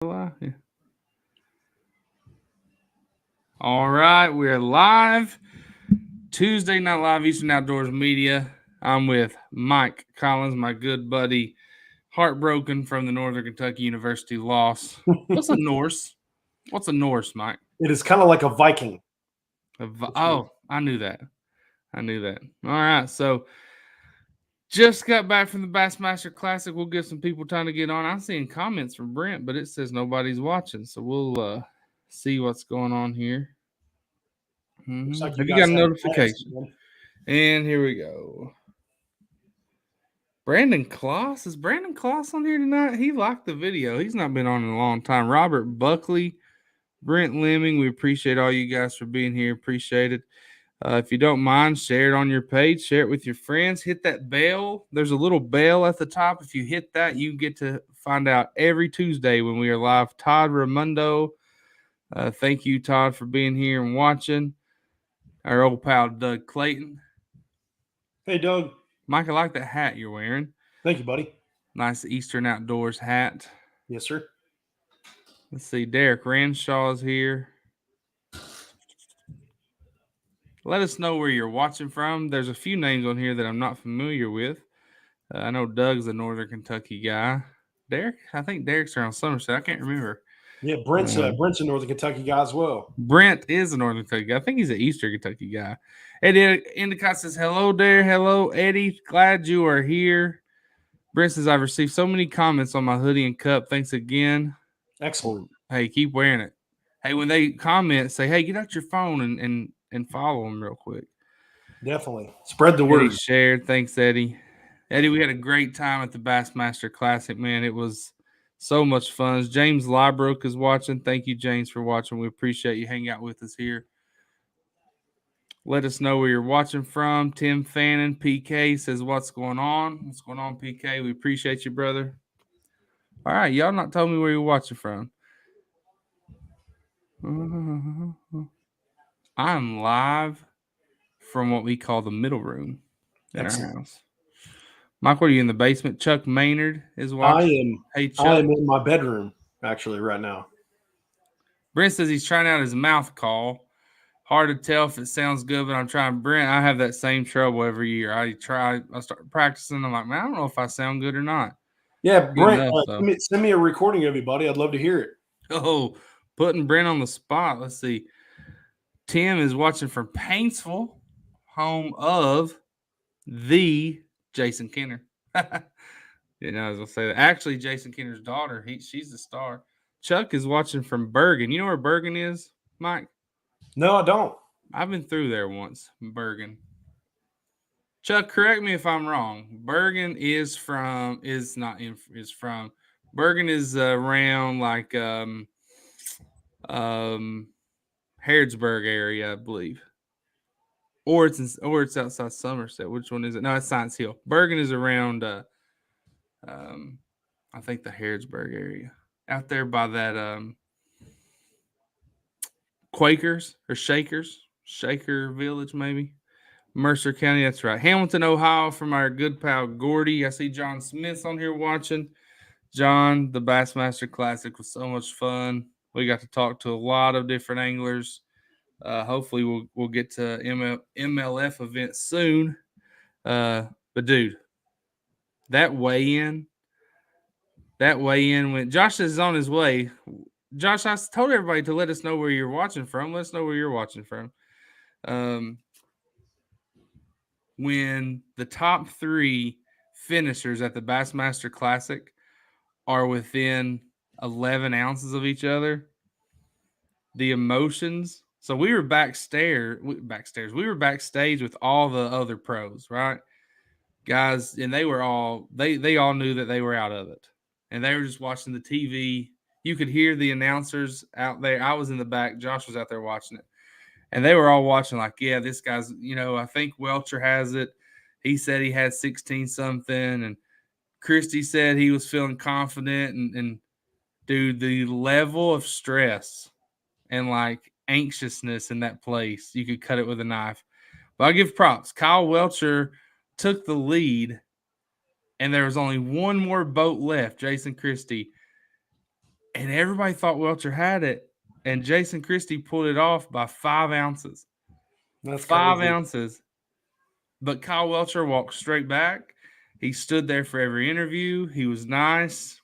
Yeah. All right, we're live. Tuesday Night Live, Eastern Outdoors Media. I'm with Mike Collins, my good buddy, heartbroken from the Northern Kentucky University loss. What's a Norse? What's a Norse, Mike? It is kind of like a Viking. Oh, I knew that. All right, so just got back from the Bassmaster Classic. We'll give some people time to get on. I'm seeing comments from Brent, but it says nobody's watching, so we'll see what's going on here. Looks like Have you got guys a have notification? And here we go. Brandon Kloss. Is Brandon Kloss on here tonight? He liked the video. He's not been on in a long time. Robert Buckley, Brent Lemming. We appreciate all you guys for being here. Appreciate it. If you don't mind, share it on your page. Share it with your friends. Hit that bell. There's a little bell at the top. If you hit that, you get to find out every Tuesday when we are live. Todd Ramundo. Thank you, Todd, for being here and watching. Our old pal, Doug Clayton. Hey, Doug. Mike, I like that hat you're wearing. Thank you, buddy. Nice Eastern Outdoors hat. Yes, sir. Let's see. Derek Ranshaw is here. Let us know where you're watching from. There's a few names on here that I'm not familiar with. I know Doug's a Northern Kentucky guy. Derek? I think Derek's around Somerset. I can't remember. Yeah, Brent's a Northern Kentucky guy as well. Brent is a Northern Kentucky guy. I think he's an Eastern Kentucky guy. Eddie Endicott says, hello there. Hello, Eddie. Glad you are here. Brent says, I've received so many comments on my hoodie and cup. Thanks again. Excellent. Hey, keep wearing it. Hey, when they comment, say, hey, get out your phone and follow them real quick. Definitely. Spread the word. Eddie shared. Thanks, Eddie. Eddie, we had a great time at the Bassmaster Classic, man. It was so much fun. James Lybrook is watching. Thank you, James, for watching. We appreciate you hanging out with us here. Let us know where you're watching from. Tim Fannin, PK, says, what's going on? What's going on, PK? We appreciate you, brother. All right, y'all not telling me where you're watching from. I'm live from what we call the middle room in our house. Mike, what are you in the basement? Chuck Maynard is watching. Hey, Chuck. I am in my bedroom, actually, right now. Brent says he's trying out his mouth call. Hard to tell if it sounds good, but I'm trying. Brent, I have that same trouble every year. I start practicing. I'm like, man, I don't know if I sound good or not. Yeah, Brent, send me a recording of you, buddy. I'd love to hear it. Oh, putting Brent on the spot. Let's see. Tim is watching from Paintsville, home of the Jason Kenner. I was gonna say that. Actually, Jason Kenner's daughter. She's the star. Chuck is watching from Bergen. You know where Bergen is, Mike? No, I don't. I've been through there once. Bergen. Chuck, correct me if I'm wrong. Bergen is from Bergen is around like Harrodsburg area, I believe. Or it's outside Somerset. Which one is it? No, it's Science Hill. Bergen is around I think the Harrodsburg area. Out there by that Quakers or Shaker Village, maybe. Mercer County, that's right. Hamilton, Ohio, from our good pal Gordy. I see John Smith's on here watching. John, the Bassmaster Classic was so much fun. We got to talk to a lot of different anglers. Hopefully we'll get to MLF event soon. But dude, that weigh-in when Josh is on his way. Josh, I told everybody to let us know where you're watching from. Let us know where you're watching from. When the top 3 finishers at the Bassmaster Classic are within 11 ounces of each other, the emotions. So we were backstage. We were backstage with all the other pros, right? Guys, and they were all they all knew that they were out of it. And they were just watching the TV. You could hear the announcers out there. I was in the back. Josh was out there watching it. And they were all watching like, yeah, this guy's, I think Welcher has it. He said he had 16-something. And Christie said he was feeling confident. And dude, the level of stress and like anxiousness in that place, you could cut it with a knife. But I give props. Kyle Welcher took the lead, and there was only one more boat left, Jason Christie. and everybody thought Welcher had it, and Jason Christie pulled it off by 5 ounces. That's 5 crazy. ounces. But Kyle Welcher walked straight back. He stood there for every interview. He was nice.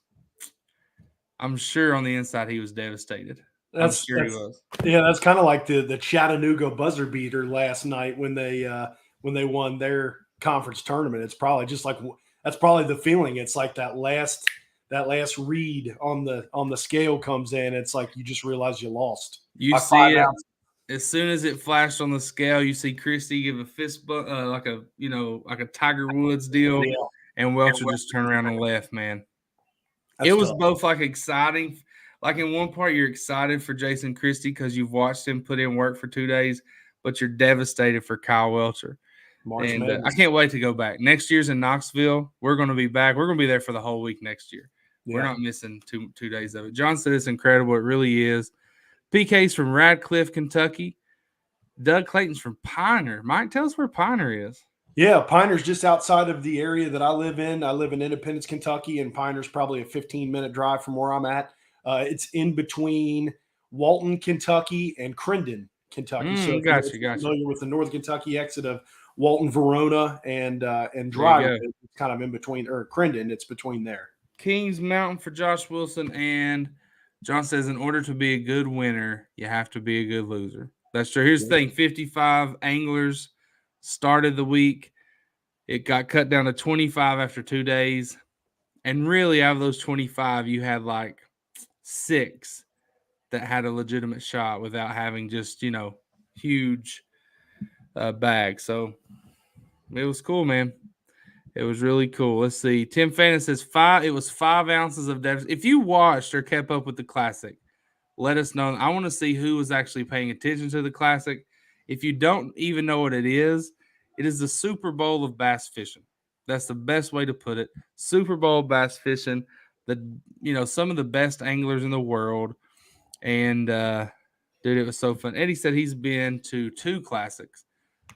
I'm sure on the inside he was devastated. I'm sure he was. Yeah, that's kind of like the Chattanooga buzzer beater last night when they won their conference tournament. It's probably just like that's probably the feeling. It's like that last read on the scale comes in. It's like you just realize you lost. You see it as soon as it flashed on the scale. You see Christie give a fist bump, like a Tiger Woods deal, and Welcher just turned around and left. Man, it was both like exciting. Like in one part, you're excited for Jason Christie because you've watched him put in work for 2 days, but you're devastated for Kyle Welcher. And I can't wait to go back. Next year's in Knoxville. We're going to be back. We're going to be there for the whole week next year. Yeah. We're not missing two days of it. John said it's incredible. It really is. PK's from Radcliffe, Kentucky. Doug Clayton's from Piner. Mike, tell us where Piner is. Yeah, Piner's just outside of the area that I live in. I live in Independence, Kentucky, and Piner's probably a 15-minute drive from where I'm at. It's in between Walton, Kentucky, and Crendon, Kentucky. So if you're familiar with the North Kentucky exit of Walton, Verona, and Drive, it's kind of in between, or Crendon, it's between there. Kings Mountain for Josh Wilson, and John says, in order to be a good winner, you have to be a good loser. That's true. Here's the thing, 55 anglers started the week. It got cut down to 25 after 2 days. And really, out of those 25, you had like 6 that had a legitimate shot without having just, huge bags. So it was cool, man. It was really cool. Let's see. Tim Fannin says it was 5 ounces of depth. If you watched or kept up with the Classic, let us know. I want to see who was actually paying attention to the Classic. If you don't even know what it is the Super Bowl of bass fishing. That's the best way to put it. Super Bowl bass fishing. Some of the best anglers in the world. And dude, it was so fun. Eddie said he's been to 2 Classics.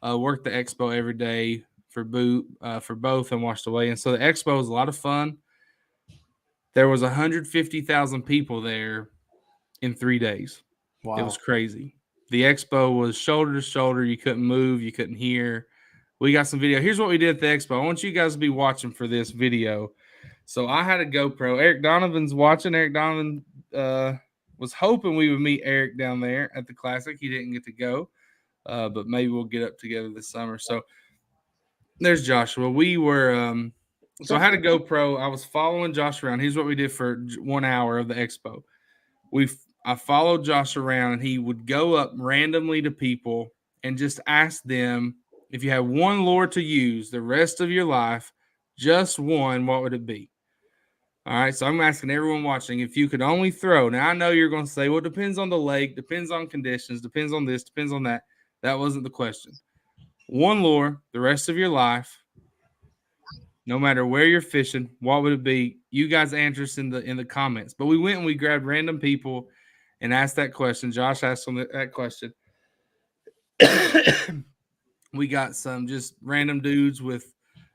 Worked the expo every day for both and washed away. And so the expo was a lot of fun. There was 150,000 people there in 3 days. Wow. It was crazy. The expo was shoulder to shoulder. You couldn't move. You couldn't hear. We got some video. Here's what we did at the expo. I want you guys to be watching for this video. So I had a GoPro. Eric Donovan's watching. Eric Donovan was hoping we would meet Eric down there at the Classic. He didn't get to go, but maybe we'll get up together this summer. So there's Joshua. We were so I had a GoPro. I was following Josh around. Here's what we did for 1 hour of the expo. I followed Josh around, and he would go up randomly to people and just ask them, if you had one lure to use the rest of your life, just one, what would it be? All right, so I'm asking everyone watching, if you could only throw. Now, I know you're going to say, well, it depends on the lake, depends on conditions, depends on this, depends on that. That wasn't the question. One lure the rest of your life, no matter where you're fishing, what would it be? You guys answer us in the comments. But we went and we grabbed random people and asked that question. Josh asked them that question. We got some just random dudes with,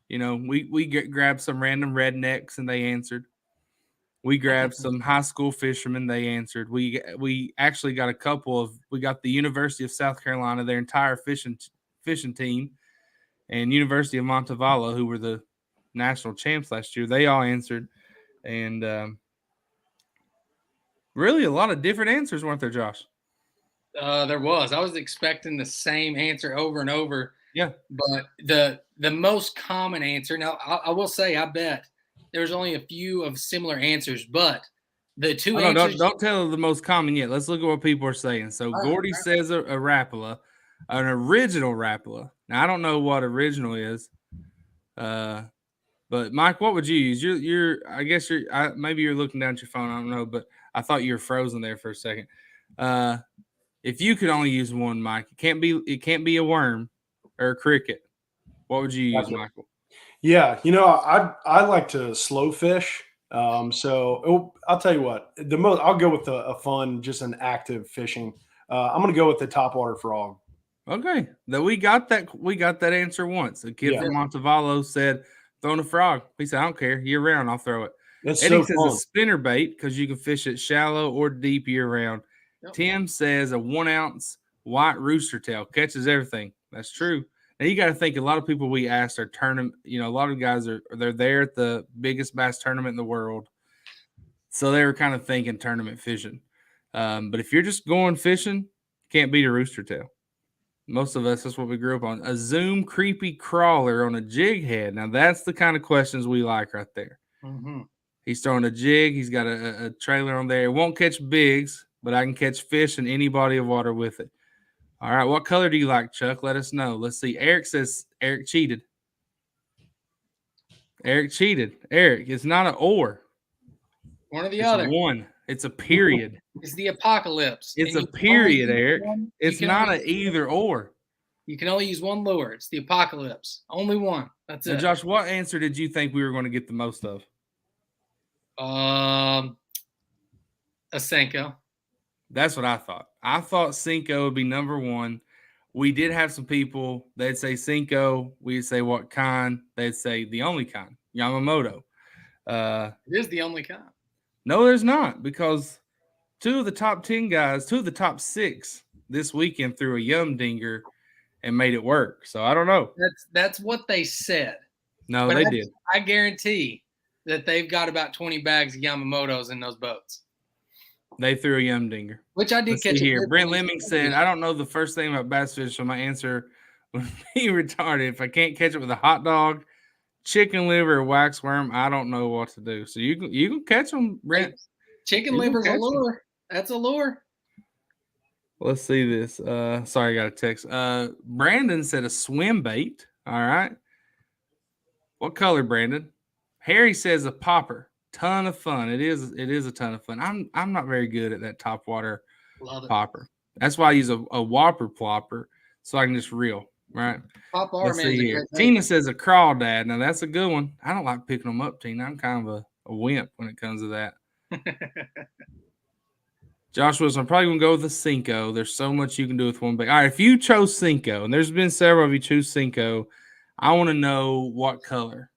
we grabbed some random rednecks and they answered. We grabbed some high school fishermen. They answered. We actually got we got the University of South Carolina, their entire fishing team, and University of Montevallo, who were the national champs last year. They all answered. And really a lot of different answers, weren't there, Josh? There was. I was expecting the same answer over and over. Yeah. But the most common answer, now I will say, I bet there's only a few of similar answers, but the two answers. Don't tell the most common yet. Let's look at what people are saying. So Gordy says a Rapala, an original Rapala. Now I don't know what original is. But Mike, what would you use? I guess maybe you're looking down at your phone. I don't know, but I thought you were frozen there for a second. If you could only use one, Mike, it can't be a worm or a cricket. What would you use, Michael? Yeah, I like to slow fish. So I'll tell you what, I'll go with a fun, just an active fishing. I'm going to go with the topwater frog. Okay, we got that answer once. A kid from Montevallo said, throwing a frog. He said, I don't care, year round, I'll throw it. That's Eddie so says fun. a spinner bait because you can fish it shallow or deep year round. Yep. Tim says a 1 ounce white rooster tail catches everything. That's true. Now you got to think a lot of people we asked are tournament. You know, a lot of guys they're there at the biggest bass tournament in the world, so they were kind of thinking tournament fishing. But if you're just going fishing, can't beat a rooster tail. Most of us, that's what we grew up on. A Zoom creepy crawler on a jig head. Now, that's the kind of questions we like right there. Mm-hmm. He's throwing a jig. He's got a trailer on there. It won't catch bigs, but I can catch fish in any body of water with it. All right, what color do you like, Chuck? Let us know. Let's see. Eric says Eric cheated. Eric cheated. Eric, it's not an or. One or the It's other. one. It's a period. It's the apocalypse. It's And a you can period, only use Eric. one- It's you can not only an use- either or. You can only use one lure. It's the apocalypse. Only one. That's Now, it. Josh, what answer did you think we were going to get the most of? A Senko. That's what I thought. I thought Cinco would be number one. We did have some people, they'd say Cinco. We'd say what kind? They'd say the only kind, Yamamoto. It is the only kind. No, there's not, because two of the top 10 guys, two of the top 6 this weekend threw a Yum Dinger and made it work. So I don't know. That's what they said. No, But they did. I guarantee that they've got about 20 bags of Yamamotos in those boats. They threw a Yum Dinger. Which I did Let's catch see a here. good Brent one. Lemming said, I don't know the first thing about bass fish, so my answer would be retarded. If I can't catch it with a hot dog, chicken liver, or wax worm, I don't know what to do. So you can catch them, Brent. Chicken You can liver's a catch 'em. lure. That's a lure. Let's see this. Sorry, I got a text. Brandon said a swim bait. All right. What color, Brandon? Harry says a popper. Ton of fun. It is a ton of fun. I'm not very good at that top water Love it. popper. That's why I use a whopper plopper so I can just reel. Right. Pop Let's man. see here. Tina says a crawdad. Now that's a good one. I don't like picking them up, Tina. I'm kind of a wimp when it comes to that. Josh Wilson, I'm probably going to go with a Cinco. There's so much you can do with one bait. All right, if you chose Cinco, and there's been several of you choose Cinco, I want to know what color.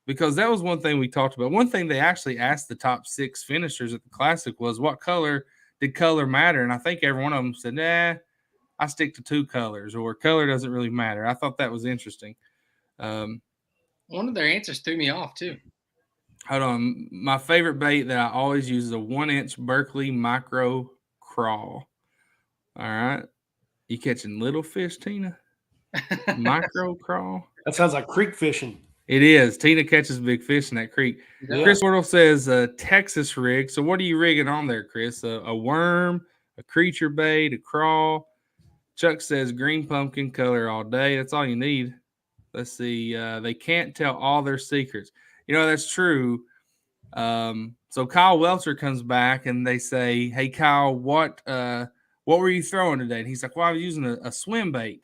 Because that was one thing we talked about. One thing they actually asked the top 6 finishers at the Classic was what color did color matter? And I think every one of them said, nah, I stick to 2 colors, or color doesn't really matter. I thought that was interesting. One of their answers threw me off, too. Hold on. My favorite bait that I always use is a 1-inch Berkeley micro crawl. All right. You catching little fish, Tina? Micro crawl? That sounds like creek fishing. It is. Tina catches big fish in that creek. Yeah. Chris Wardle says Texas rig. So what are you rigging on there, Chris? A worm, a creature bait, a crawl. Chuck says green pumpkin color all day. That's all you need. Let's see. They can't tell all their secrets. You know, that's true. So Kyle Welcher comes back and they say, hey, Kyle, what were you throwing today? And he's like, well, I was using a swim bait.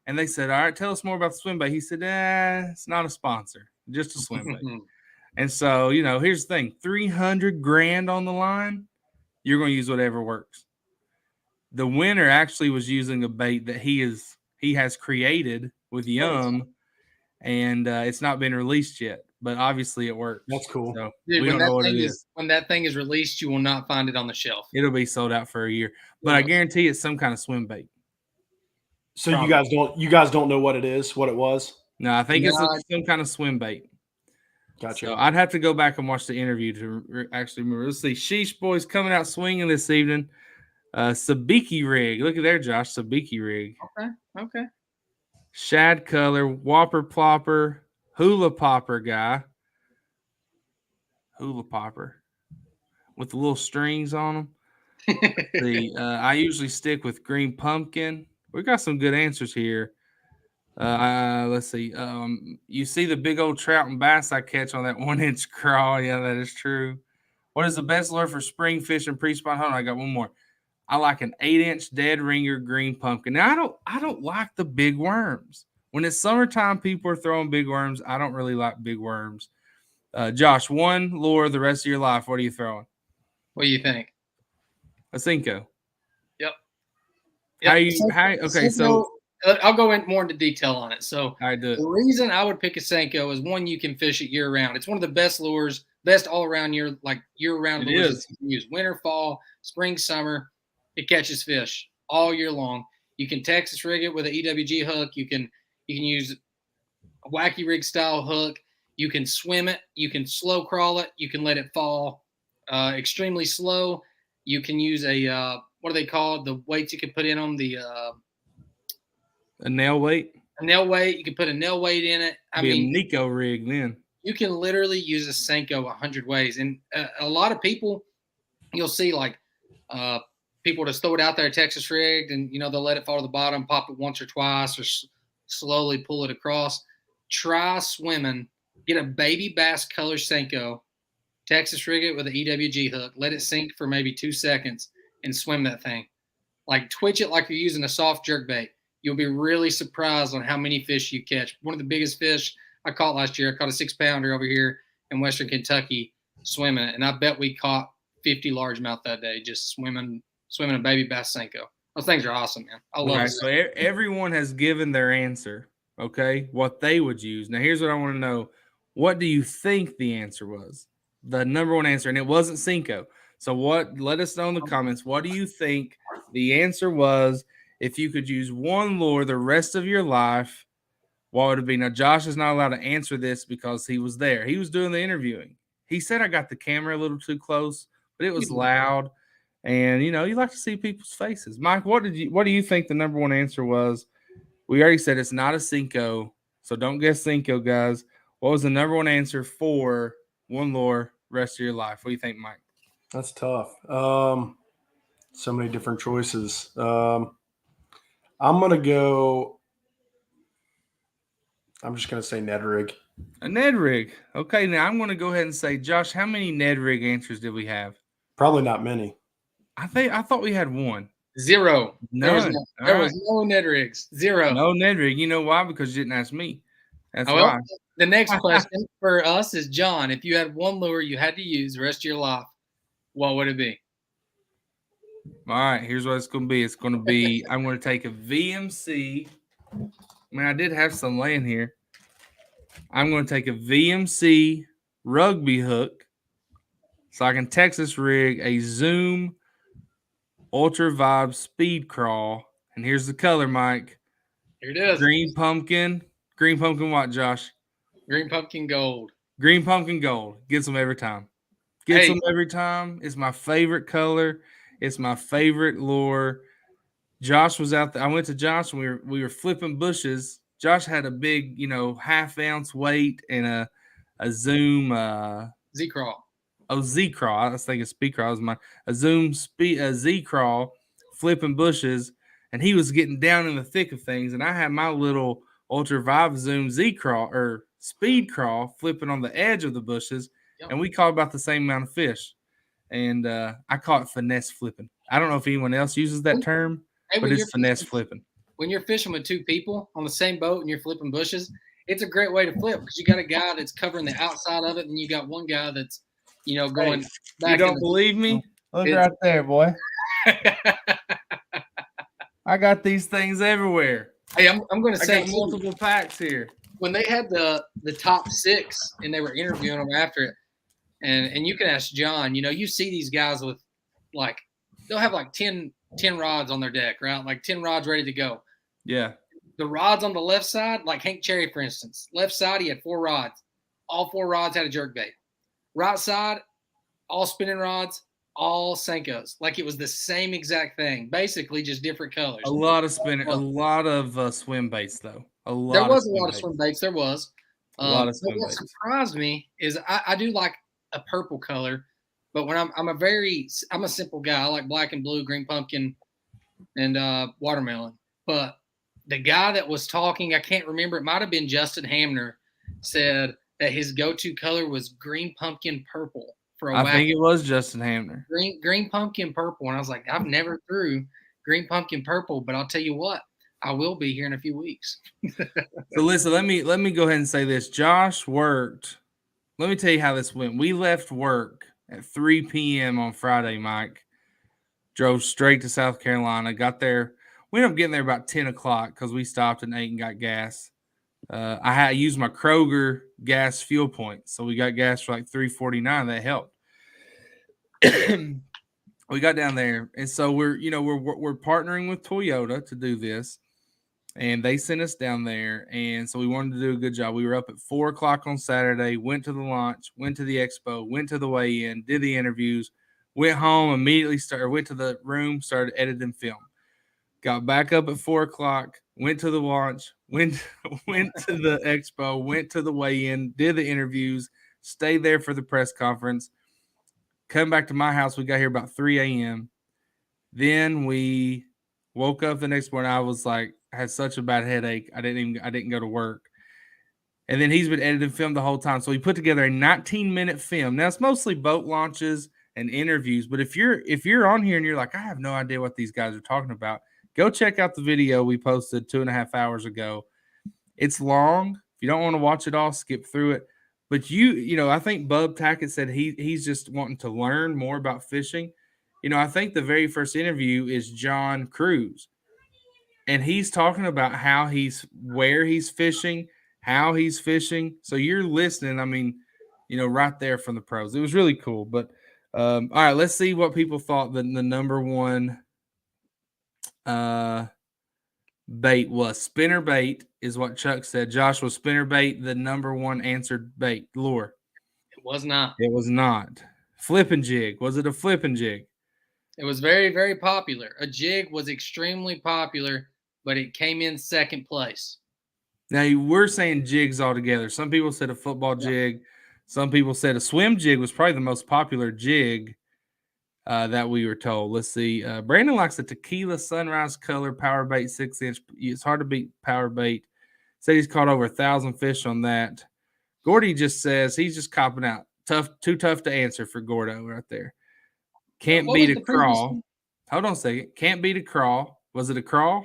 And they said, all right, tell us more about the swim bait. He said, it's not a sponsor, just a swim bait. And so, you know, here's the thing, $300,000 on the line, you're going to use whatever works. The winner actually was using a bait that he has created with Yum, and it's not been released yet, but obviously it works. That's cool. So Dude, we don't know what it is. When that thing is released, you will not find it on the shelf. It'll be sold out for a year, but I guarantee it's some kind of swim bait. So you guys don't know what it is, what it was? No, I think it's some kind of swim bait. Gotcha. So I'd have to go back and watch the interview to actually remember. Let's see. Sheesh Boys coming out swinging this evening. Sabiki rig. Look at there, Josh. Sabiki rig. Okay. Shad color, whopper plopper, hula popper guy. Hula popper with the little strings on them. I usually stick with green pumpkin. We got some good answers here. Let's see. You see the big old trout and bass I catch on that 1-inch crawl. Yeah, that is true. What is the best lure for spring fishing pre-spawn? Hold on, I got one more. I like an 8-inch dead ringer green pumpkin. Now I don't like the big worms. When it's summertime, people are throwing big worms. I don't really like big worms. Josh, one lure the rest of your life. What are you throwing? What do you think? A Cinco. Yep. Okay, so I'll go more into detail on it. So I do. The reason I would pick a Senko is one, you can fish it year round. It's one of the best lures best all around year-round It lures is. that you can use. Winter, fall, spring, summer. It catches fish all year long. You can Texas rig it with an EWG hook. You can use a wacky rig style hook. You can swim it. You can slow crawl it. You can let it fall extremely slow. You can use a what are they called? The weights you can put in them. A nail weight. A nail weight. You can put a nail weight in it. I mean, a Nico rig then. you can literally use a Senko 100 ways. And a lot of people, you'll see people just throw it out there Texas rigged, and they'll let it fall to the bottom, pop it once or twice, or slowly pull it across. Try swimming. Get a baby bass color Senko, Texas rig it with an EWG hook. Let it sink for maybe 2 seconds and swim that thing. Like twitch it like you're using a soft jerk bait. You'll be really surprised on how many fish you catch. One of the biggest fish I caught last year, I caught a 6-pounder over here in Western Kentucky swimming it, and I bet we caught 50 largemouth that day just swimming a baby bass Senko. Those things are awesome, man. I love it. So everyone has given their answer, okay, what they would use. Now, here's what I want to know. What do you think the answer was? The number one answer, and it wasn't Senko. So let us know in the comments. What do you think the answer was if you could use one lure the rest of your life? What would it be? Now, Josh is not allowed to answer this because he was there. He was doing the interviewing. He said I got the camera a little too close, but it was loud. And, you like to see people's faces. Mike, what do you think the number one answer was? We already said it's not a Senko, so don't guess Senko, guys. What was the number one answer for one lure rest of your life? What do you think, Mike? That's tough. So many different choices. I'm just going to say Ned rig. A Ned rig. Okay, now I'm going to go ahead and say, Josh, how many Ned rig answers did we have? Probably not many. I thought we had one. Zero. None. There was no Ned rigs. Zero. No Ned rig. You know why? Because you didn't ask me. That's why. The next question for us is, John, if you had one lure you had to use the rest of your life, what would it be? All right, here's what it's going to be. It's going to be, I'm going to take a VMC. I did have some laying here. I'm going to take a VMC rugby hook so I can Texas rig a Zoom Ultra Vibe Speed Crawl. And here's the color, Mike. Here it is. Green pumpkin. Green pumpkin what, Josh? Green pumpkin gold. Green pumpkin gold. Gets them every time. Gets them every time. It's my favorite color. It's my favorite lure. Josh was out there. I went to Josh and we were flipping bushes. Josh had a big, half-ounce weight and a Zoom Z-Crawl. Oh, Z-Crawl. I was thinking Speed Crawl. A Zoom Z-Crawl flipping bushes, and he was getting down in the thick of things, and I had my little Ultra Vibe Zoom Z-Crawl or Speed Crawl flipping on the edge of the bushes, and we caught about the same amount of fish. And I caught finesse flipping. I don't know if anyone else uses that term, but it's finesse flipping. When you're fishing with two people on the same boat and you're flipping bushes, it's a great way to flip because you got a guy that's covering the outside of it, and you got one guy that's, going back. You don't believe me? Look right there, boy. I got these things everywhere. Hey, I'm going to say I got multiple packs here. When they had the top 6 and they were interviewing them after it, and you can ask John, you see these guys with they'll have 10 rods on their deck, right? 10 rods ready to go. Yeah. The rods on the left side, like Hank Cherry, for instance, left side, he had 4 rods. All 4 rods had a jerkbait. Right side, all spinning rods, all Senkos. Like it was the same exact thing, basically just different colors. A lot of spinning, a lot of swim baits, though. There was a lot of swim baits. There was. A lot of swim what baits. surprised me is I do like a purple color, but when I'm a simple guy. I like black and blue, green pumpkin, and watermelon. But the guy that was talking, I can't remember, it might have been Justin Hamner, said that his go-to color was green pumpkin purple for a while. I think it was Justin Hamner. Green pumpkin purple. And I was like, I've never threw green pumpkin purple, but I'll tell you what, I will be here in a few weeks. So listen, let me go ahead and say this. Josh worked. Let me tell you how this went. We left work at 3 p.m. on Friday, Mike. Drove straight to South Carolina. Got there. We ended up getting there about 10 o'clock because we stopped and ate and got gas. I used my Kroger gas fuel points, so we got gas for like $3.49. That helped. We got down there, and so we're partnering with Toyota to do this, and they sent us down there, and so we wanted to do a good job. We were up at 4:00 on Saturday, went to the launch, went to the expo, went to the weigh-in, did the interviews, went home, immediately went to the room, started editing film. Got back up at 4:00, went to the launch, went to the expo, went to the weigh-in, did the interviews, stayed there for the press conference. Come back to my house. We got here about 3 a.m. Then we woke up the next morning. I was like, I had such a bad headache. I didn't go to work. And then he's been editing film the whole time. So we put together a 19-minute film. Now it's mostly boat launches and interviews. But if you're on here and you're like, I have no idea what these guys are talking about, go check out the video we posted 2.5 hours ago. It's long. If you don't want to watch it all, skip through it. But I think Bub Tackett said he's just wanting to learn more about fishing. I think the very first interview is John Cruz. And he's talking about where he's fishing, how he's fishing. So you're listening, right there from the pros. It was really cool. But all right, let's see what people thought the number one bait was. Spinner bait is what Chuck said. Josh, was spinner bait the number one answered bait lure? It was not. It was not. Flipping jig. Was it a flipping jig? It was very, very popular. A jig was extremely popular, but it came in second place. Now, we're saying jigs altogether. Some people said a football jig. Some people said a swim jig was probably the most popular jig that we were told. Let's see. Brandon likes a tequila sunrise color power bait 6-inch. It's hard to beat power bait. Said he's caught over 1,000 fish on that. Gordy just says he's just copping out. Too tough to answer for Gordo right there. Can't beat a crawl. Hold on a second. Can't beat a crawl. Was it a crawl?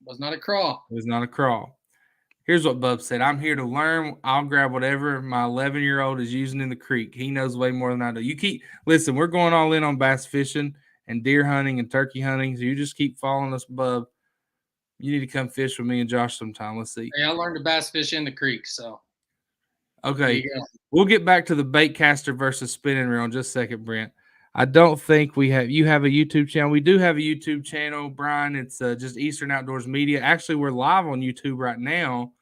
It was not a crawl. It was not a crawl. Here's what Bub said. I'm here to learn. I'll grab whatever my 11-year-old is using in the creek. He knows way more than I do. Listen, we're going all in on bass fishing and deer hunting and turkey hunting. So you just keep following us, Bub. You need to come fish with me and Josh sometime. Let's see. Hey, I learned to bass fish in the creek, so. Okay. We'll get back to the bait caster versus spinning reel in just a second, Brent. I don't think you have a YouTube channel. We do have a YouTube channel, Brian. It's just Eastern Outdoors Media. Actually, we're live on YouTube right now.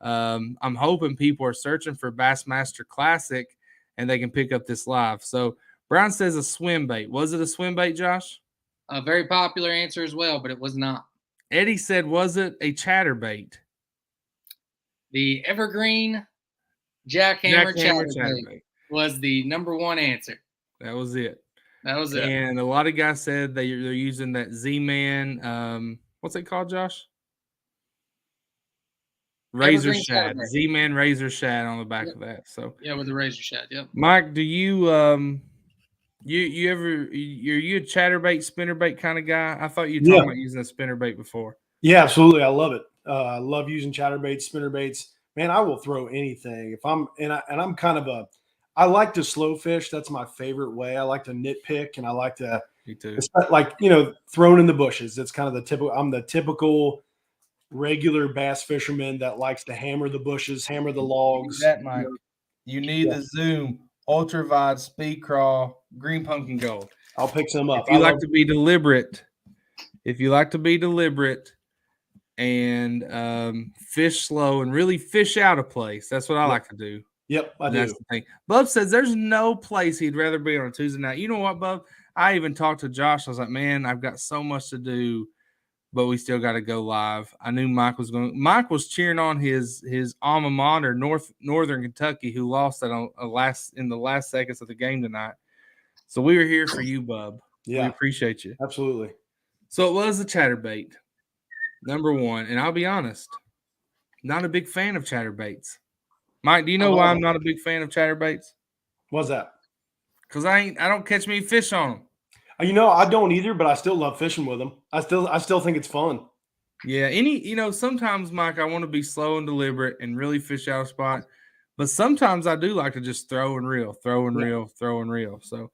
I'm hoping people are searching for Bassmaster Classic and they can pick up this live. So Brian says a swim bait. Was it a swim bait, Josh? A very popular answer as well, but it was not. Eddie said, was it a chatterbait? The evergreen jackhammer chatterbait was the number one answer. That was it. That was it. And a lot of guys said they're using that Z-Man. What's it called, Josh? Razor shad. Z-Man razor shad on the back of that. So yeah, with the razor shad. Yep. Mike, do you you're you a chatterbait, spinnerbait kind of guy? I thought you were talking about using a spinnerbait before. Yeah, absolutely. I love it. I love using chatterbaits, spinnerbaits. Man, I will throw anything. If I'm I'm kind of I like to slow fish. That's my favorite way. I like to nitpick, and I like to, me too. Thrown in the bushes. It's kind of the typical. I'm the typical regular bass fisherman that likes to hammer the bushes, hammer the logs. That, Mike. You need the zoom, ultra wide, speed crawl, green pumpkin gold. I'll pick some up. If you like to be deliberate, and fish slow and really fish out a place, that's what I like to do. Yep, I do. That's the thing. Bub says there's no place he'd rather be on a Tuesday night. You know what, Bub? I even talked to Josh. I was like, man, I've got so much to do, but we still got to go live. I knew Mike was going. Mike was cheering on his alma mater, Northern Kentucky, who lost that in the last seconds of the game tonight. So we were here for you, Bub. Yeah, we appreciate you. Absolutely. So it was the chatterbait, number one, and I'll be honest, not a big fan of chatterbaits. Mike, do you know why I'm not a big fan of chatterbaits? What's that? Because I don't catch many fish on them. I don't either, but I still love fishing with them. I still think it's fun. Yeah, sometimes, Mike, I want to be slow and deliberate and really fish out a spot. But sometimes I do like to just throw and reel. So,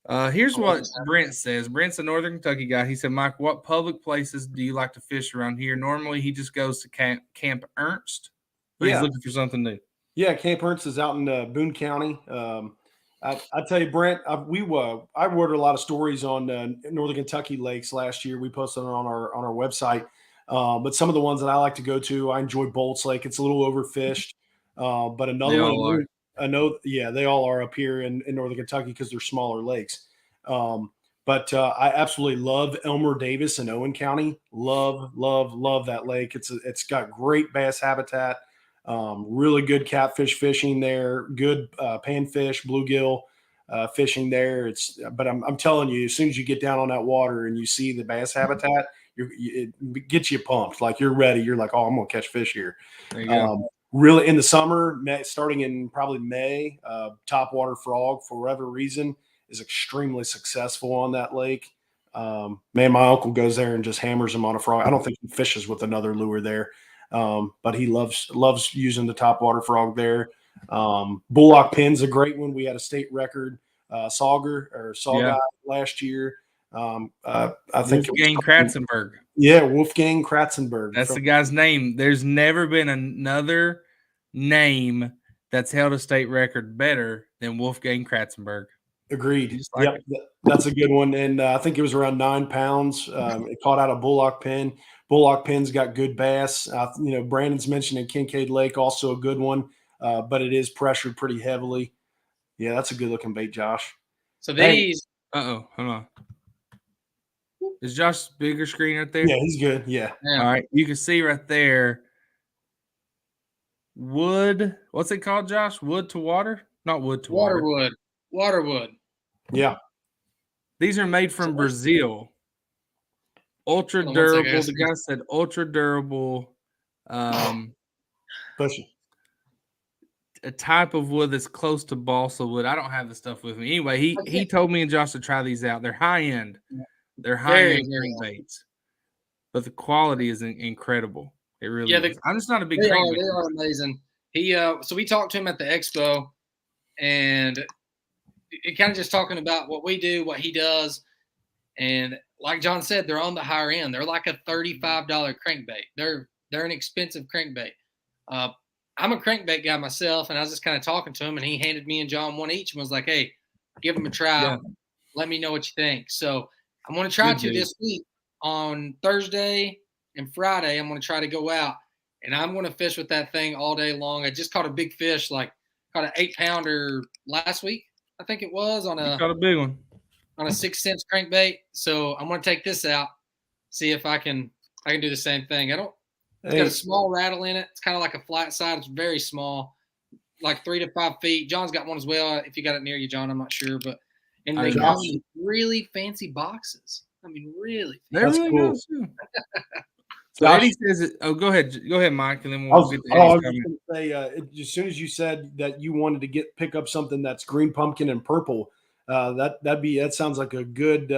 Here's what Brent says. Brent's a Northern Kentucky guy. He said, Mike, what public places do you like to fish around here? Normally, he just goes to Camp Ernst, but he's looking for something new. Yeah, Camp Ernst is out in Boone County. I tell you, Brent, I wrote a lot of stories on Northern Kentucky lakes last year. We posted it on our website. But some of the ones that I like to go to, I enjoy Bolts Lake. It's a little overfished, but another one. I know, yeah, they all are up here in Northern Kentucky because they're smaller lakes. But I absolutely love Elmer Davis in Owen County. Love that lake. It's got great bass habitat. Really good catfish fishing there. Good panfish, bluegill fishing there. But I'm telling you, as soon as you get down on that water and you see the bass habitat, it gets you pumped. Like you're ready. You're like, oh, I'm gonna catch fish here. There you go. Really, in the summer, starting in probably May, topwater frog, for whatever reason, is extremely successful on that lake. Man, my uncle goes there and just hammers him on a frog. I don't think he fishes with another lure there, but he loves using the topwater frog there. Bullock Pin's a great one. We had a state record saw last year. I think Wolfgang Kratzenberg. Yeah, Wolfgang Kratzenberg. That's the guy's name. There's never been another name that's held a state record better than Wolfgang Kratzenberg. Agreed. Yep, that's a good one. And I think it was around 9 pounds. It caught out a Bullock Pin. Bullock Pin's got good bass. Brandon's mentioning Kincaid Lake, also a good one, but it is pressured pretty heavily. Yeah, that's a good looking bait, Josh. So these. Hold on. Is Josh's bigger screen right there? Yeah, he's good. Yeah. All right. You can see right there. Wood. What's it called, Josh? Wood to water? Not wood to water. Waterwood. Yeah. These are made from Brazil. Ultra durable. The guy said ultra durable. A type of wood that's close to balsa wood. I don't have the stuff with me. Anyway, he told me and Josh to try these out. They're high end. They're high-end crankbaits, but the quality is incredible. It really is. I'm just not a big crankbait. They are amazing. So we talked to him at the expo, and it kind of just talking about what we do, what he does, and like John said, they're on the higher end. They're like a $35 crankbait. They're an expensive crankbait. I'm a crankbait guy myself, and I was just kind of talking to him, and he handed me and John one each and was like, "Hey, give them a try. Yeah. Let me know what you think." So I'm going to try this week on Thursday and Friday. I'm going to try to go out, and I'm going to fish with that thing all day long. I just caught a big fish, caught an 8-pounder last week. I think it was caught a big one on a 6-cent crankbait. So I'm going to take this out, see if I can do the same thing. It's got a small rattle in it. It's kind of like a flat side. It's very small, like 3 to 5 feet. John's got one as well. If you got it near you, John, I'm not sure, but. And they come in really fancy boxes. I mean, really. They're really cool. So Eddie says, go ahead, Mike, and then we'll get to I was going to say, as soon as you said that you wanted to pick up something that's green pumpkin and purple, that sounds like a good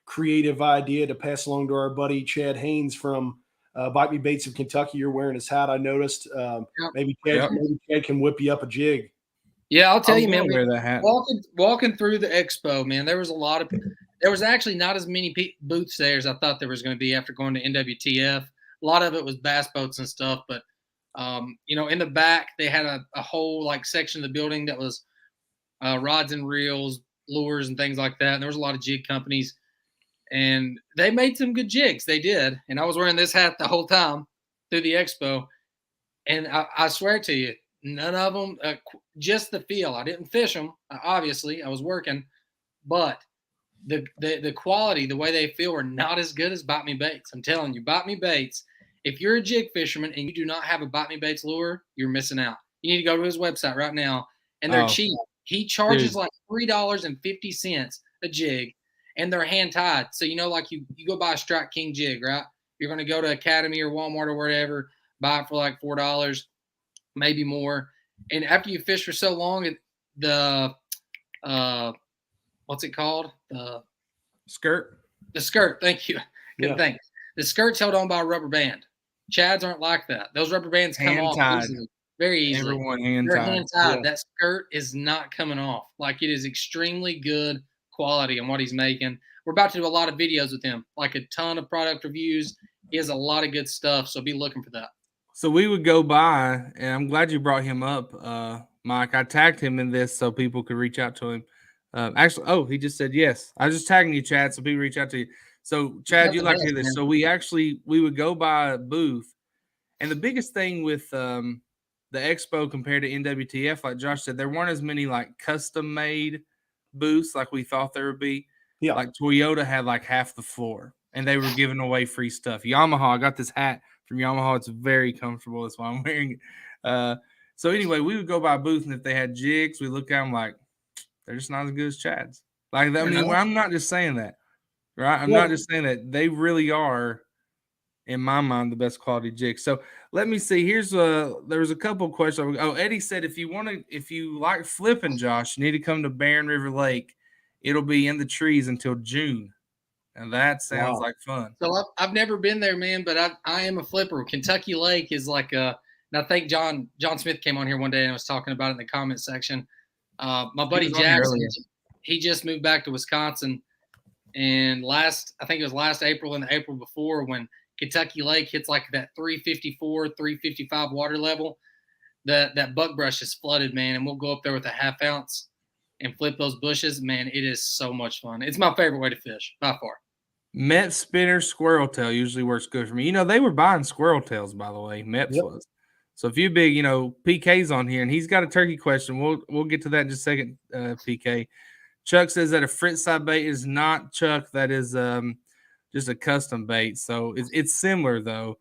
creative idea to pass along to our buddy Chad Haynes from Bite Me Baits of Kentucky. You're wearing his hat, I noticed. Maybe Chad can whip you up a jig. Yeah, I'll tell you, man. Wear that hat. Walking through the expo, man, there was actually not as many booths there as I thought there was going to be after going to NWTF. A lot of it was bass boats and stuff, but in the back they had a whole section of the building that was rods and reels, lures, and things like that. And there was a lot of jig companies, and they made some good jigs. They did, and I was wearing this hat the whole time through the expo, and I swear to you. None of them, just the feel. I didn't fish them, obviously. I was working, but the quality, the way they feel, are not as good as Bite Me Baits. I'm telling you, Bite Me Baits. If you're a jig fisherman and you do not have a Bite Me Baits lure, you're missing out. You need to go to his website right now, and they're cheap. He charges like $3.50 a jig, and they're hand tied. So you go buy a Strike King jig, right? You're going to go to Academy or Walmart or wherever, buy it for like $4. Maybe more. And after you fish for so long, what's it called? The skirt. The skirt. Thank you. Good thing. The skirt's held on by a rubber band. Chads aren't like that. Those rubber bands come off easily, very easily. Everyone hand tied. Yeah. That skirt is not coming off. It is extremely good quality and what he's making. We're about to do a lot of videos with him, like a ton of product reviews. He has a lot of good stuff, so be looking for that. So we would go by, and I'm glad you brought him up, Mike. I tagged him in this so people could reach out to him. Actually, he just said yes. I was just tagging you, Chad, so people reach out to you. So, Chad, you'd like to hear this. So we would go by a booth, and the biggest thing with the expo compared to NWTF, like Josh said, there weren't as many like custom-made booths like we thought there would be. Yeah. Like Toyota had like half the floor, and they were giving away free stuff. Yamaha, I got this hat from Yamaha. It's very comfortable. That's why I'm wearing it. So anyway, we would go by a booth, and if they had jigs, we look at them like they're just not as good as Chad's. Like, I mean, I'm not just saying that, right? I'm not just saying that. They really are, in my mind, the best quality jigs. So let me see. There's a couple of questions. Oh, Eddie said if you like flipping, Josh, you need to come to Barren River Lake. It'll be in the trees until June. And that sounds like fun. So I've never been there, man, but I am a flipper. Kentucky Lake is like and I think John Smith came on here one day and was talking about it in the comment section. My buddy Jackson, he just moved back to Wisconsin, and I think it was last April and the April before, when Kentucky Lake hits like that 354, 355 water level, that buck brush is flooded, man, and we'll go up there with a half ounce and flip those bushes. Man, it is so much fun. It's my favorite way to fish by far. Met spinner squirrel tail usually works good for me. They were buying squirrel tails, by the way. Met's was. So if you big, PK's on here, and he's got a turkey question. We'll get to that in just a second, PK. Chuck says that a fritz side bait is not, Chuck. That is just a custom bait. So it's similar, though.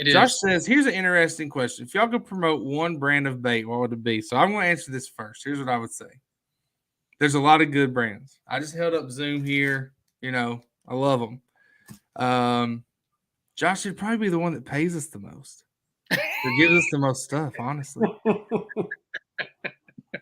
Josh says, here's an interesting question. If y'all could promote one brand of bait, what would it be? So I'm going to answer this first. Here's what I would say. There's a lot of good brands. I just held up Zoom here. I love them. Josh should probably be the one that pays us the most. Or gives us the most stuff, honestly.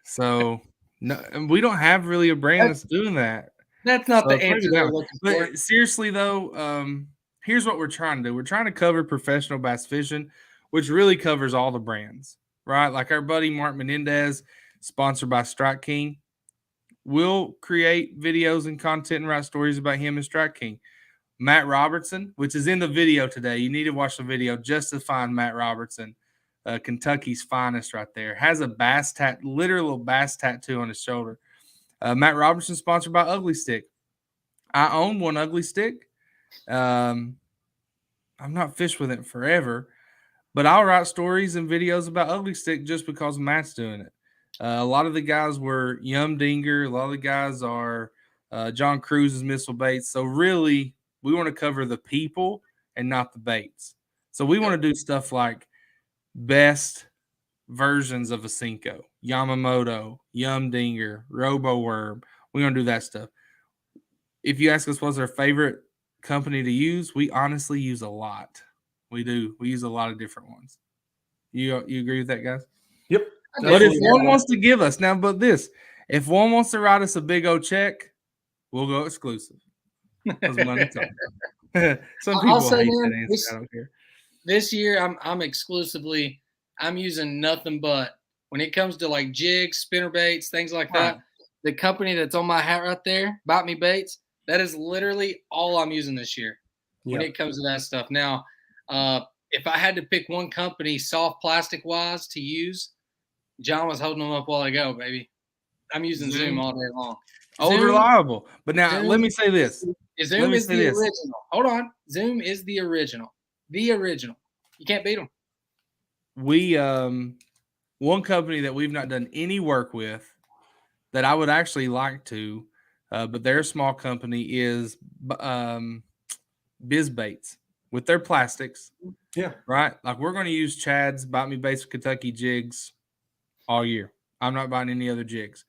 So no, we don't have really a brand that's doing that. That's not the answer we're looking for. But seriously, though, here's what we're trying to do. We're trying to cover professional bass fishing, which really covers all the brands, right? Like our buddy Mark Menendez, sponsored by Strike King. We'll create videos and content and write stories about him and Strike King. Matt Robertson, which is in the video today. You need to watch the video just to find Matt Robertson, Kentucky's finest right there. Has a literal bass tattoo on his shoulder. Matt Robertson, sponsored by Ugly Stick. I own one Ugly Stick. I've not fished with it forever, but I'll write stories and videos about Ugly Stick just because Matt's doing it. A lot of the guys were Yum Dinger. A lot of the guys are John Cruz's missile baits. So really, we want to cover the people and not the baits. So we want to do stuff like best versions of a Cinco, Yamamoto, Yum Dinger, Robo Worm. We're going to do that stuff. If you ask us what's our favorite company to use, we honestly use a lot. We do. We use a lot of different ones. You agree with that, guys? Yep. But if one wants to give us if one wants to write us a big old check, we'll go exclusive. Money talk. Some people hate that answer. I don't care. This year, I'm using nothing but, when it comes to like jigs, spinner baits, things like that. The company that's on my hat right there, Bite Me Baits, that is literally all I'm using this year when it comes to that stuff. Now, if I had to pick one company, soft plastic wise, to use, John was holding them up while ago, baby. I'm using Zoom all day long. Old reliable. But now let me say this. Zoom is the original. Hold on. Zoom is the original. The original. You can't beat them. We one company that we've not done any work with that I would actually like to, but they're a small company, is Biz Baits with their plastics. Yeah. Right? Like we're going to use Chad's Bite Me Baits Kentucky jigs all year. I'm not buying any other jigs.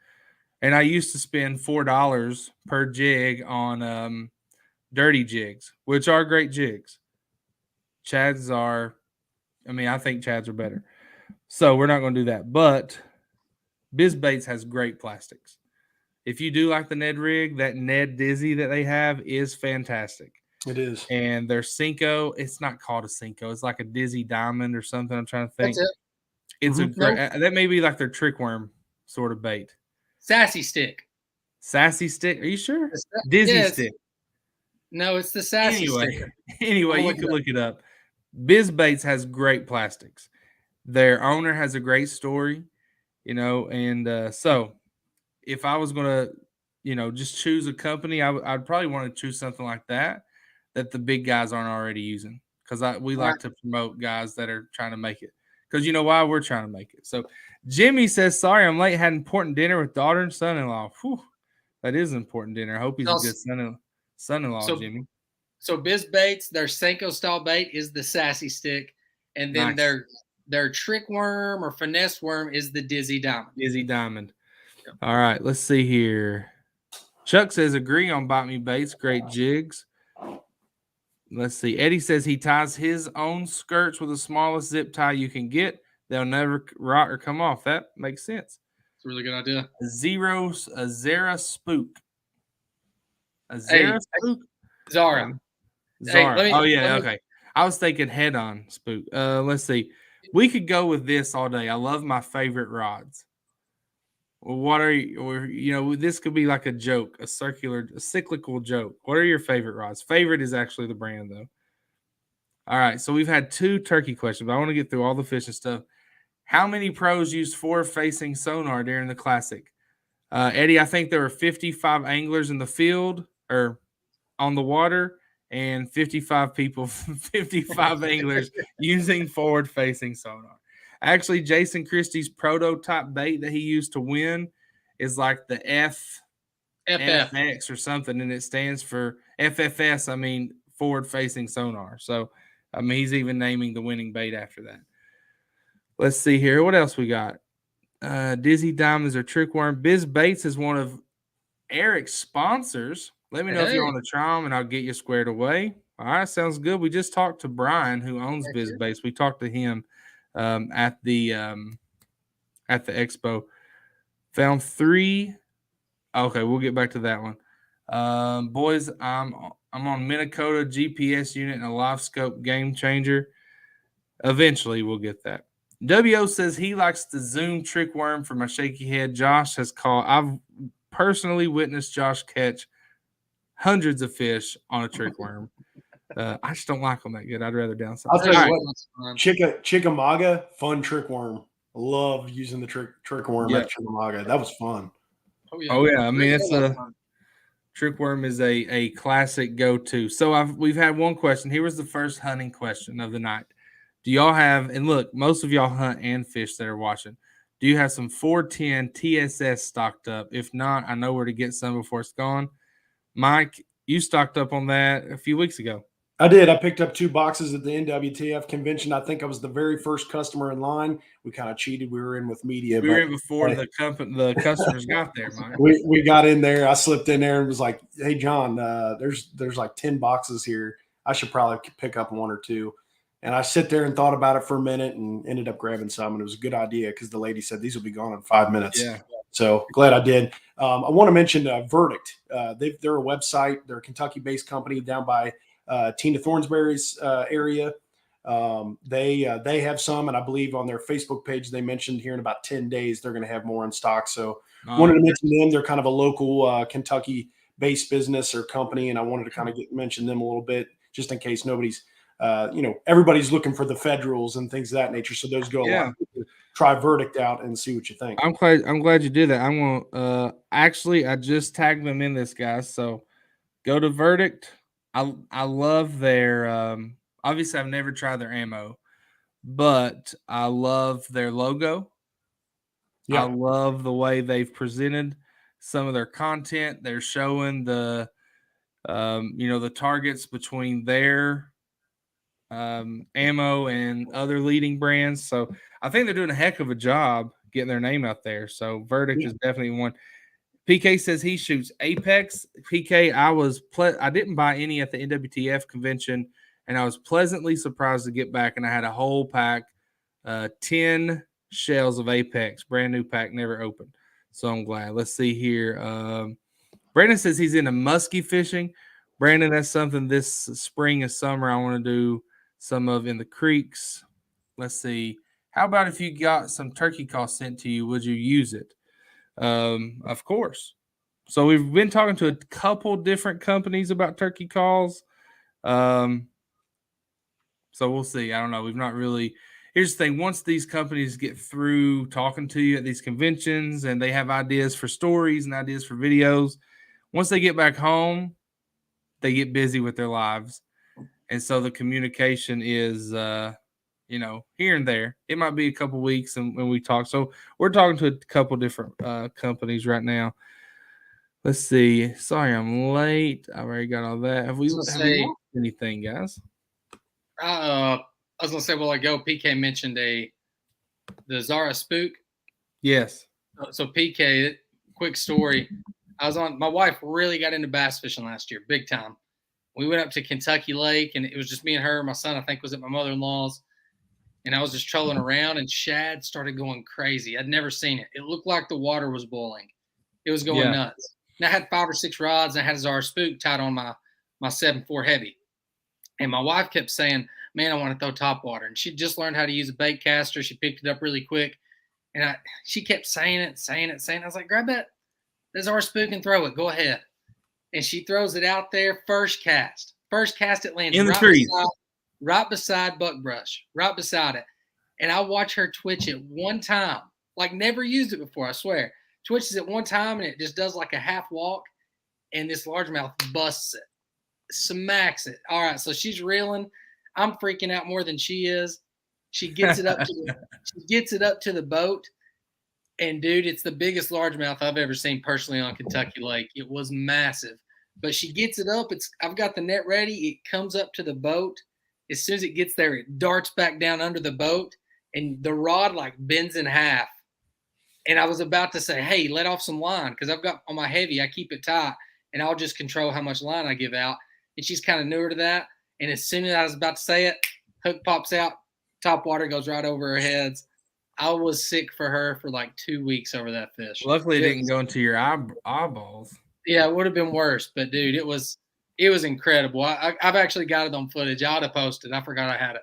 And I used to spend $4 per jig on dirty jigs, which are great jigs. Chad's I think Chad's are better. So we're not going to do that. But Biz Baits has great plastics. If you do like the Ned rig, that Ned Dizzy that they have is fantastic. It is. And their Cinco, it's not called a Cinco. It's like a Dizzy Diamond or something. I'm trying to think. That's it. It's a great, that may be like their trick worm sort of bait. Sassy stick. Sassy stick. Are you sure? It's Dizzy yeah, it's, stick. no, it's the sassy sticker. Anyway, you can look it up. Biz Baits has great plastics. Their owner has a great story, and so if I was gonna, just choose a company, I'd probably want to choose something like that the big guys aren't already using, because we like to promote guys that are trying to make it. Because you know why? We're trying to make it. So Jimmy says, "Sorry, I'm late. Had an important dinner with daughter and son-in-law." Whew, that is an important dinner. I hope he's a good son-in-law, Jimmy. So Biz Baits, their Senko style bait is the sassy stick, and then Nice. their trick worm or finesse worm is the Dizzy Diamond. Dizzy Diamond. Yep. All right, let's see here. Chuck says, "Agree on Bite Me Baits. Great jigs." Let's see. Eddie says he ties his own skirts with the smallest zip tie you can get. They'll never rot or come off. That makes sense. It's a really good idea. A Zara Spook. A Zara Spook? Zara. Zara. Okay. I was thinking head-on Spook. Let's see. We could go with this all day. I love my favorite rods. Well, what are you, or this could be like a joke, a cyclical joke. What are your favorite rods? Favorite is actually the brand, though. All right, so we've had 2 turkey questions, but I want to get through all the fishing stuff. How many pros used forward-facing sonar during the Classic? Eddie, I think there were 55 anglers in the field or on the water, and 55 people, 55 anglers using forward-facing sonar. Actually, Jason Christie's prototype bait that he used to win is like the FX or something, and it stands for FFS. I mean, forward-facing sonar. So, he's even naming the winning bait after that. Let's see here. What else we got? Dizzy Diamonds or Trick Worm. Biz Baits is one of Eric's sponsors. Let me know if you want to try them, and I'll get you squared away. All right, sounds good. We just talked to Brian, who owns Biz Baits. We talked to him at the expo. Found 3. Okay, we'll get back to that one. Boys, I'm on Minnesota GPS unit and a live scope game changer. Eventually, we'll get that. WO says he likes the Zoom trick worm for my shaky head. Josh has called. I've personally witnessed Josh catch hundreds of fish on a trick worm. I just don't like them that good. I'd rather down something. I'll tell you what, Chickamauga, fun trick worm. Love using the trick worm at Chickamauga. That was fun. Oh yeah. I mean, it's a trick worm is a classic go-to. So we've had one question. Here was the first hunting question of the night. Do y'all have, and look, most of y'all hunt and fish that are watching. Do you have some 410 TSS stocked up? If not, I know where to get some before it's gone. Mike, you stocked up on that a few weeks ago. I did. I picked up 2 boxes at the NWTF convention. I think I was the very first customer in line. We kind of cheated. We were in with media. We were in before the customers got there, Mike. We got in there. I slipped in there and was like, "Hey, John, there's like 10 boxes here. I should probably pick up 1 or 2." And I sit there and thought about it for a minute and ended up grabbing some. And it was a good idea because the lady said these will be gone in 5 minutes. Yeah. So glad I did. I want to mention Verdict. They're a website. They're a Kentucky-based company down by Tina Thornsberry's area. They have some, and I believe on their Facebook page they mentioned here in about 10 days they're going to have more in stock. So wanted to mention them. They're kind of a local Kentucky-based business or company, and I wanted to kind of mention them a little bit just in case nobody's everybody's looking for the Federals and things of that nature. So those go a lot. Try Verdict out and see what you think. I'm glad you did that. I'm gonna actually I just tagged them in this, guys. So go to Verdict. I love their obviously I've never tried their ammo, but I love their logo. Yeah. I love the way they've presented some of their content. They're showing the the targets between their ammo and other leading brands. So I think they're doing a heck of a job getting their name out there. So Verdict is definitely one. PK says he shoots Apex. PK, I didn't buy any at the NWTF convention, and I was pleasantly surprised to get back, and I had a whole pack, 10 shells of Apex, brand new pack, never opened. So I'm glad. Let's see here. Brandon says he's into muskie fishing. Brandon, that's something this spring and summer I want to do some of in the creeks. Let's see. How about if you got some turkey call sent to you, would you use it? Of course. So we've been talking to a couple different companies about turkey calls. So we'll see. I don't know. We've not really. Here's the thing. Once these companies get through talking to you at these conventions and they have ideas for stories and ideas for videos, once they get back home, they get busy with their lives. And so the communication is, here and there. It might be a couple weeks and when we talk. So we're talking to a couple different companies right now. Let's see. Sorry, I'm late. I already got all that. Have we lost anything, guys? I was gonna say a while ago, PK mentioned the Zara Spook. Yes. So PK, quick story. My wife really got into bass fishing last year, big time. We went up to Kentucky Lake, and it was just me and her. My son, I think, was at my mother-in-law's, and I was just trolling around, and shad started going crazy. I'd never seen it. It looked like the water was boiling. It was going nuts. And I had 5 or 6 rods, and I had a Zara Spook tied on my 7.4 heavy. And my wife kept saying, man, I want to throw topwater. And she just learned how to use a bait caster. She picked it up really quick. And she kept saying it. I was like, grab that Zara Spook and throw it. Go ahead. And she throws it out there. First cast, it lands in the trees, right beside buckbrush, right beside it. And I watch her twitch it one time, like never used it before, I swear. Twitches it one time, and it just does like a half walk, and this largemouth busts it, smacks it. All right, so she's reeling. I'm freaking out more than she is. She gets it up to the boat, and dude, it's the biggest largemouth I've ever seen personally on Kentucky Lake. It was massive, but she gets it up. I've got the net ready. It comes up to the boat. As soon as it gets there, it darts back down under the boat, and the rod like bends in half. And I was about to say, hey, let off some line, because I've got on my heavy, I keep it tight, and I'll just control how much line I give out. And she's kind of newer to that. And as soon as I was about to say it, hook pops out, top water goes right over her heads. I was sick for her for like 2 weeks over that fish. Luckily, it didn't go into your eyeballs. Yeah, it would have been worse. But, dude, it was incredible. I've actually got it on footage. I ought to post it. I forgot I had it.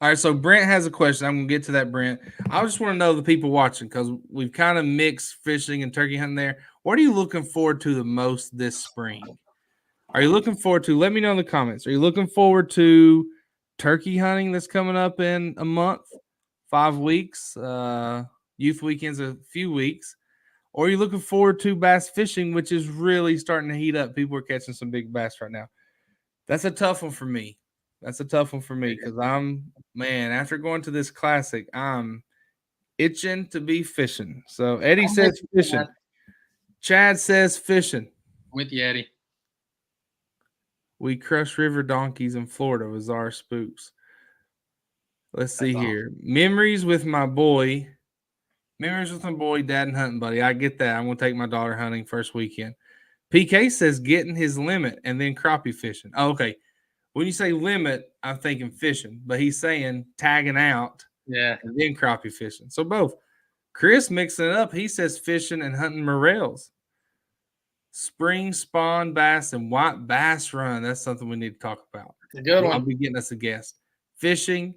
All right, so Brent has a question. I'm going to get to that, Brent. I just want to know the people watching, because we've kind of mixed fishing and turkey hunting there. What are you looking forward to the most this spring? Are you looking forward to, let me know in the comments, are you looking forward to turkey hunting that's coming up in a month, 5 weeks, youth weekends a few weeks, or are you looking forward to bass fishing, which is really starting to heat up? People are catching some big bass right now. That's a tough one for me. Because after going to this classic, I'm itching to be fishing. So Eddie says fishing. Chad says fishing. With you, Eddie. We crush river donkeys in Florida with Zara Spooks. Let's see here. Memories with my boy, dad and hunting buddy. I get that. I'm going to take my daughter hunting first weekend. PK says getting his limit and then crappie fishing. Oh, okay. When you say limit, I'm thinking fishing, but he's saying tagging out, and then crappie fishing. So both. Chris mixing it up. He says fishing and hunting morels. Spring spawn bass and white bass run. That's something we need to talk about. A good one. I'll be getting us a guest. Fishing,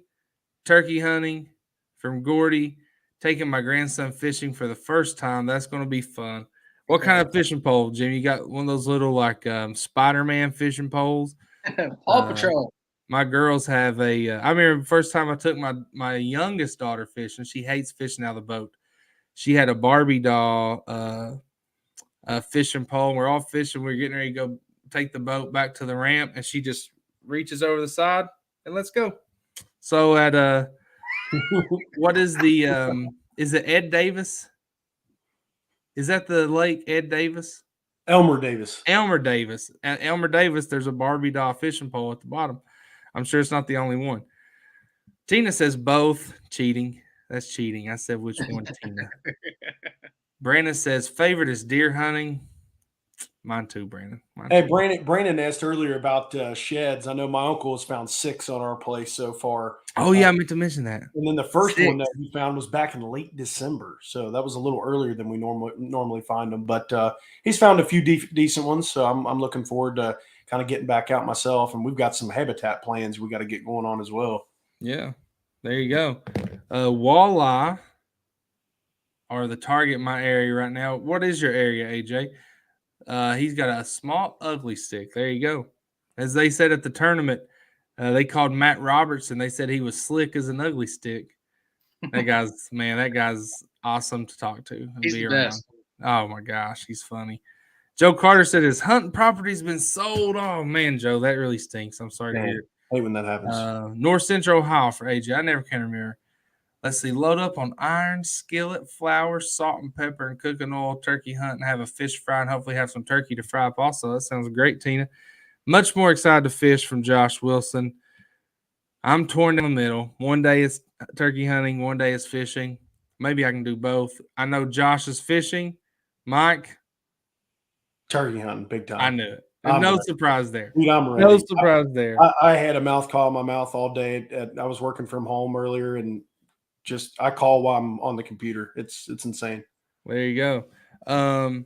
turkey hunting from Gordy. Taking my grandson fishing for the first time. That's going to be fun. What kind of fishing pole, Jim? You got one of those little like Spider-Man fishing poles? Paw Patrol. My girls have I remember the first time I took my youngest daughter fishing. She hates fishing out of the boat. She had a Barbie doll fishing pole. We're all fishing. We're getting ready to go take the boat back to the ramp, and she just reaches over the side and let's go. So at what is the is it Ed Davis? Is that the lake Ed Davis? Elmer Davis. At Elmer Davis, there's a Barbie doll fishing pole at the bottom. I'm sure it's not the only one. Tina says both. Cheating. That's cheating. I said which one, Tina. Brandon says favorite is deer hunting. Mine too, Brandon. Brandon asked earlier about sheds. I know my uncle has found 6 on our place so far. Oh, yeah, I meant to mention that. And then the first one that he found was back in late December. So that was a little earlier than we normally find them. But he's found a few decent ones. So I'm looking forward to kind of getting back out myself. And we've got some habitat plans we got to get going on as well. Yeah, there you go. Walleye are the target in my area right now. What is your area, AJ? He's got a small, ugly stick. There you go. As they said at the tournament, they called Matt Robertson. They said he was slick as an ugly stick. That guy's awesome to talk to and He's be the around. best. Oh my gosh, he's funny. Joe Carter said his hunting property's been sold. Oh man, Joe, that really stinks. I'm sorry to hear it. I hate when that happens. North Central Ohio for AJ. I never can remember. Let's see. Load up on iron, skillet, flour, salt and pepper, and cooking oil, turkey hunt, and have a fish fry, and hopefully have some turkey to fry up also. That sounds great, Tina. Much more excited to fish from Josh Wilson. I'm torn down the middle. One day it's turkey hunting, one day it's fishing. Maybe I can do both. I know Josh is fishing. Mike, Turkey hunting, big time. I knew it. No surprise there. Dude, I'm ready. No surprise there. I had a mouth call in my mouth all day. I was working from home earlier, and just I call while I'm on the computer. It's insane. There you go.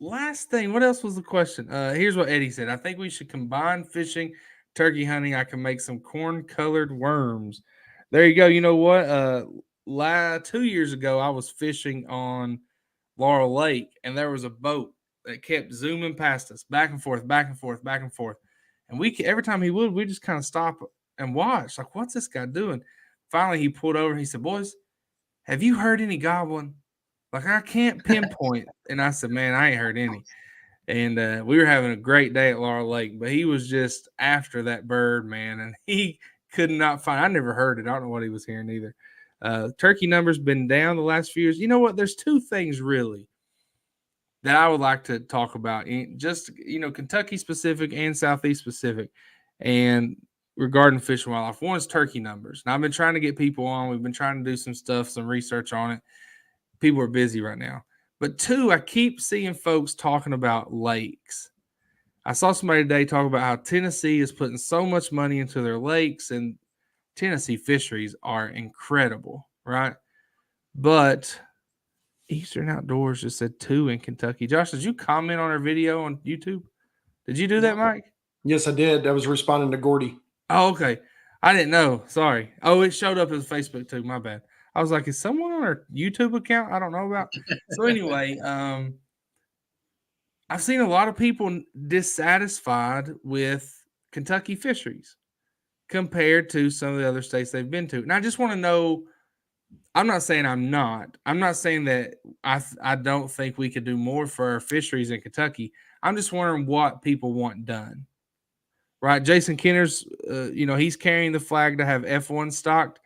Last thing, what else was the question? Here's what Eddie said. I think we should combine fishing, turkey hunting. I can make some corn-colored worms. There you go. You know what? 2 years ago, I was fishing on Laurel Lake, and there was a boat that kept zooming past us, back and forth, back and forth, back and forth. And every time he would, we just kind of stop and watch. Like, what's this guy doing? Finally, he pulled over. He said, "Boys, have you heard any gobbling?" Like, I can't pinpoint. And I said, "Man, I ain't heard any." And we were having a great day at Laurel Lake, but he was just after that bird, man, and he could not find. I never heard it. I don't know what he was hearing either. Turkey numbers been down the last few years. You know what? There's two things really that I would like to talk about, just Kentucky specific and Southeast specific, and regarding Fish and Wildlife. One is turkey numbers. Now, I've been trying to get people on. We've been trying to do some research on it. People are busy right now. But two, I keep seeing folks talking about lakes. I saw somebody today talk about how Tennessee is putting so much money into their lakes, and Tennessee fisheries are incredible, right? But Eastern Outdoors just said 2 in Kentucky. Josh, did you comment on our video on YouTube? Did you do that, Mike? Yes, I did. I was responding to Gordy. Oh, okay. I didn't know. Sorry. Oh, it showed up as Facebook too. My bad. I was like, is someone on our YouTube account I don't know about? So anyway, I've seen a lot of people dissatisfied with Kentucky fisheries compared to some of the other states they've been to. And I just want to know, I'm not saying I'm not saying that I don't think we could do more for our fisheries in Kentucky. I'm just wondering what people want done. Right? Jason Kenner's, he's carrying the flag to have F1 stocked.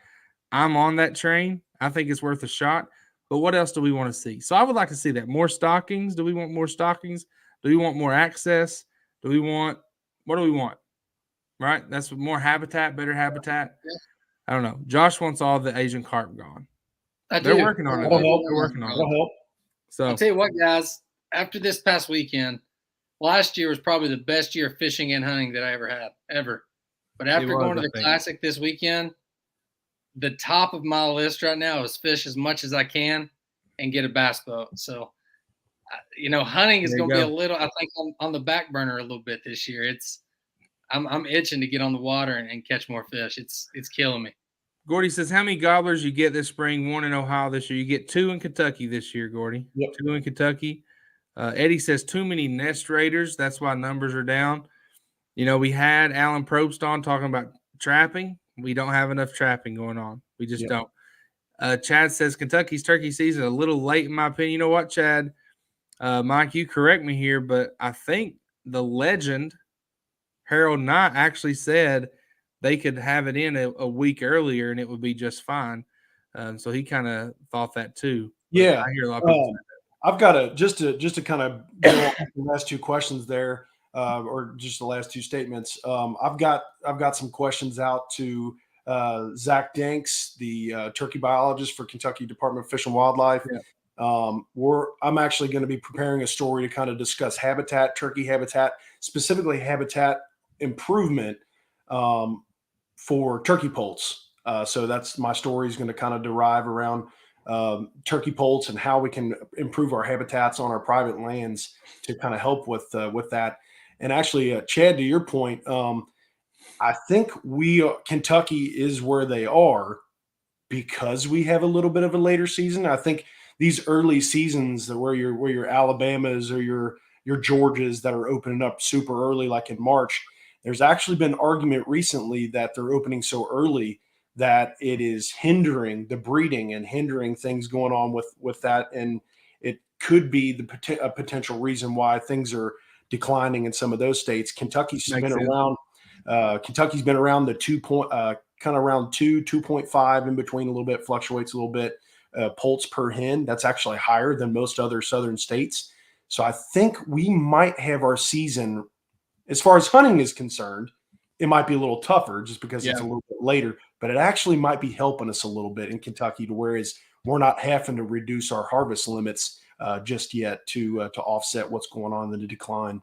I'm on that train. I think it's worth a shot. But what else do we want to see? So I would like to see that. More stockings. Do we want more stockings? Do we want more access? What do we want? Right? That's more habitat, better habitat. Yeah. I don't know. Josh wants all the Asian carp gone. They're working on it. They're working on it. So I'll tell you what, guys, after this past weekend, last year was probably the best year of fishing and hunting that I ever had, ever. But after going to the Classic this weekend, the top of my list right now is fish as much as I can and get a bass boat. So, hunting is going to be a little, I think, on the back burner a little bit this year. I'm itching to get on the water and catch more fish. It's killing me. Gordy says, how many gobblers you get this spring? 1 in Ohio this year. You get 2 in Kentucky this year, Gordy. Yep. 2 in Kentucky. Eddie says too many nest raiders. That's why numbers are down. We had Alan Probst on talking about trapping. We don't have enough trapping going on. We just don't. Chad says Kentucky's turkey season a little late, in my opinion. You know what, Chad? Mike, you correct me here, but I think the legend, Harold Knight, actually said they could have it in a week earlier and it would be just fine. So he kind of thought that too. But Yeah. I hear a lot of people say that. I've got just to kind of go on the last two questions there, or just the last two statements. I've got some questions out to Zach Danks, the turkey biologist for Kentucky Department of Fish and Wildlife. Yeah. I'm actually going to be preparing a story to kind of discuss turkey habitat, specifically habitat improvement for turkey poults. So that's my story is going to kind of derive around turkey poults and how we can improve our habitats on our private lands to kind of help with that. And actually, Chad, to your point, I think Kentucky is where they are because we have a little bit of a later season. I think these early seasons that where your Alabamas or your Georgias that are opening up super early, like in March. There's actually been argument recently that they're opening so early that it is hindering the breeding and hindering things going on with that, and it could be a potential reason why things are declining in some of those states. Kentucky's Makes been sense. around. Kentucky's been around the 2.5 in between, a little bit, fluctuates a little bit. Poults per hen, that's actually higher than most other southern states. So I think we might have our season, as far as hunting is concerned, it might be a little tougher just because it's a little bit later, but it actually might be helping us a little bit in Kentucky, to whereas we're not having to reduce our harvest limits just yet to offset what's going on in the decline.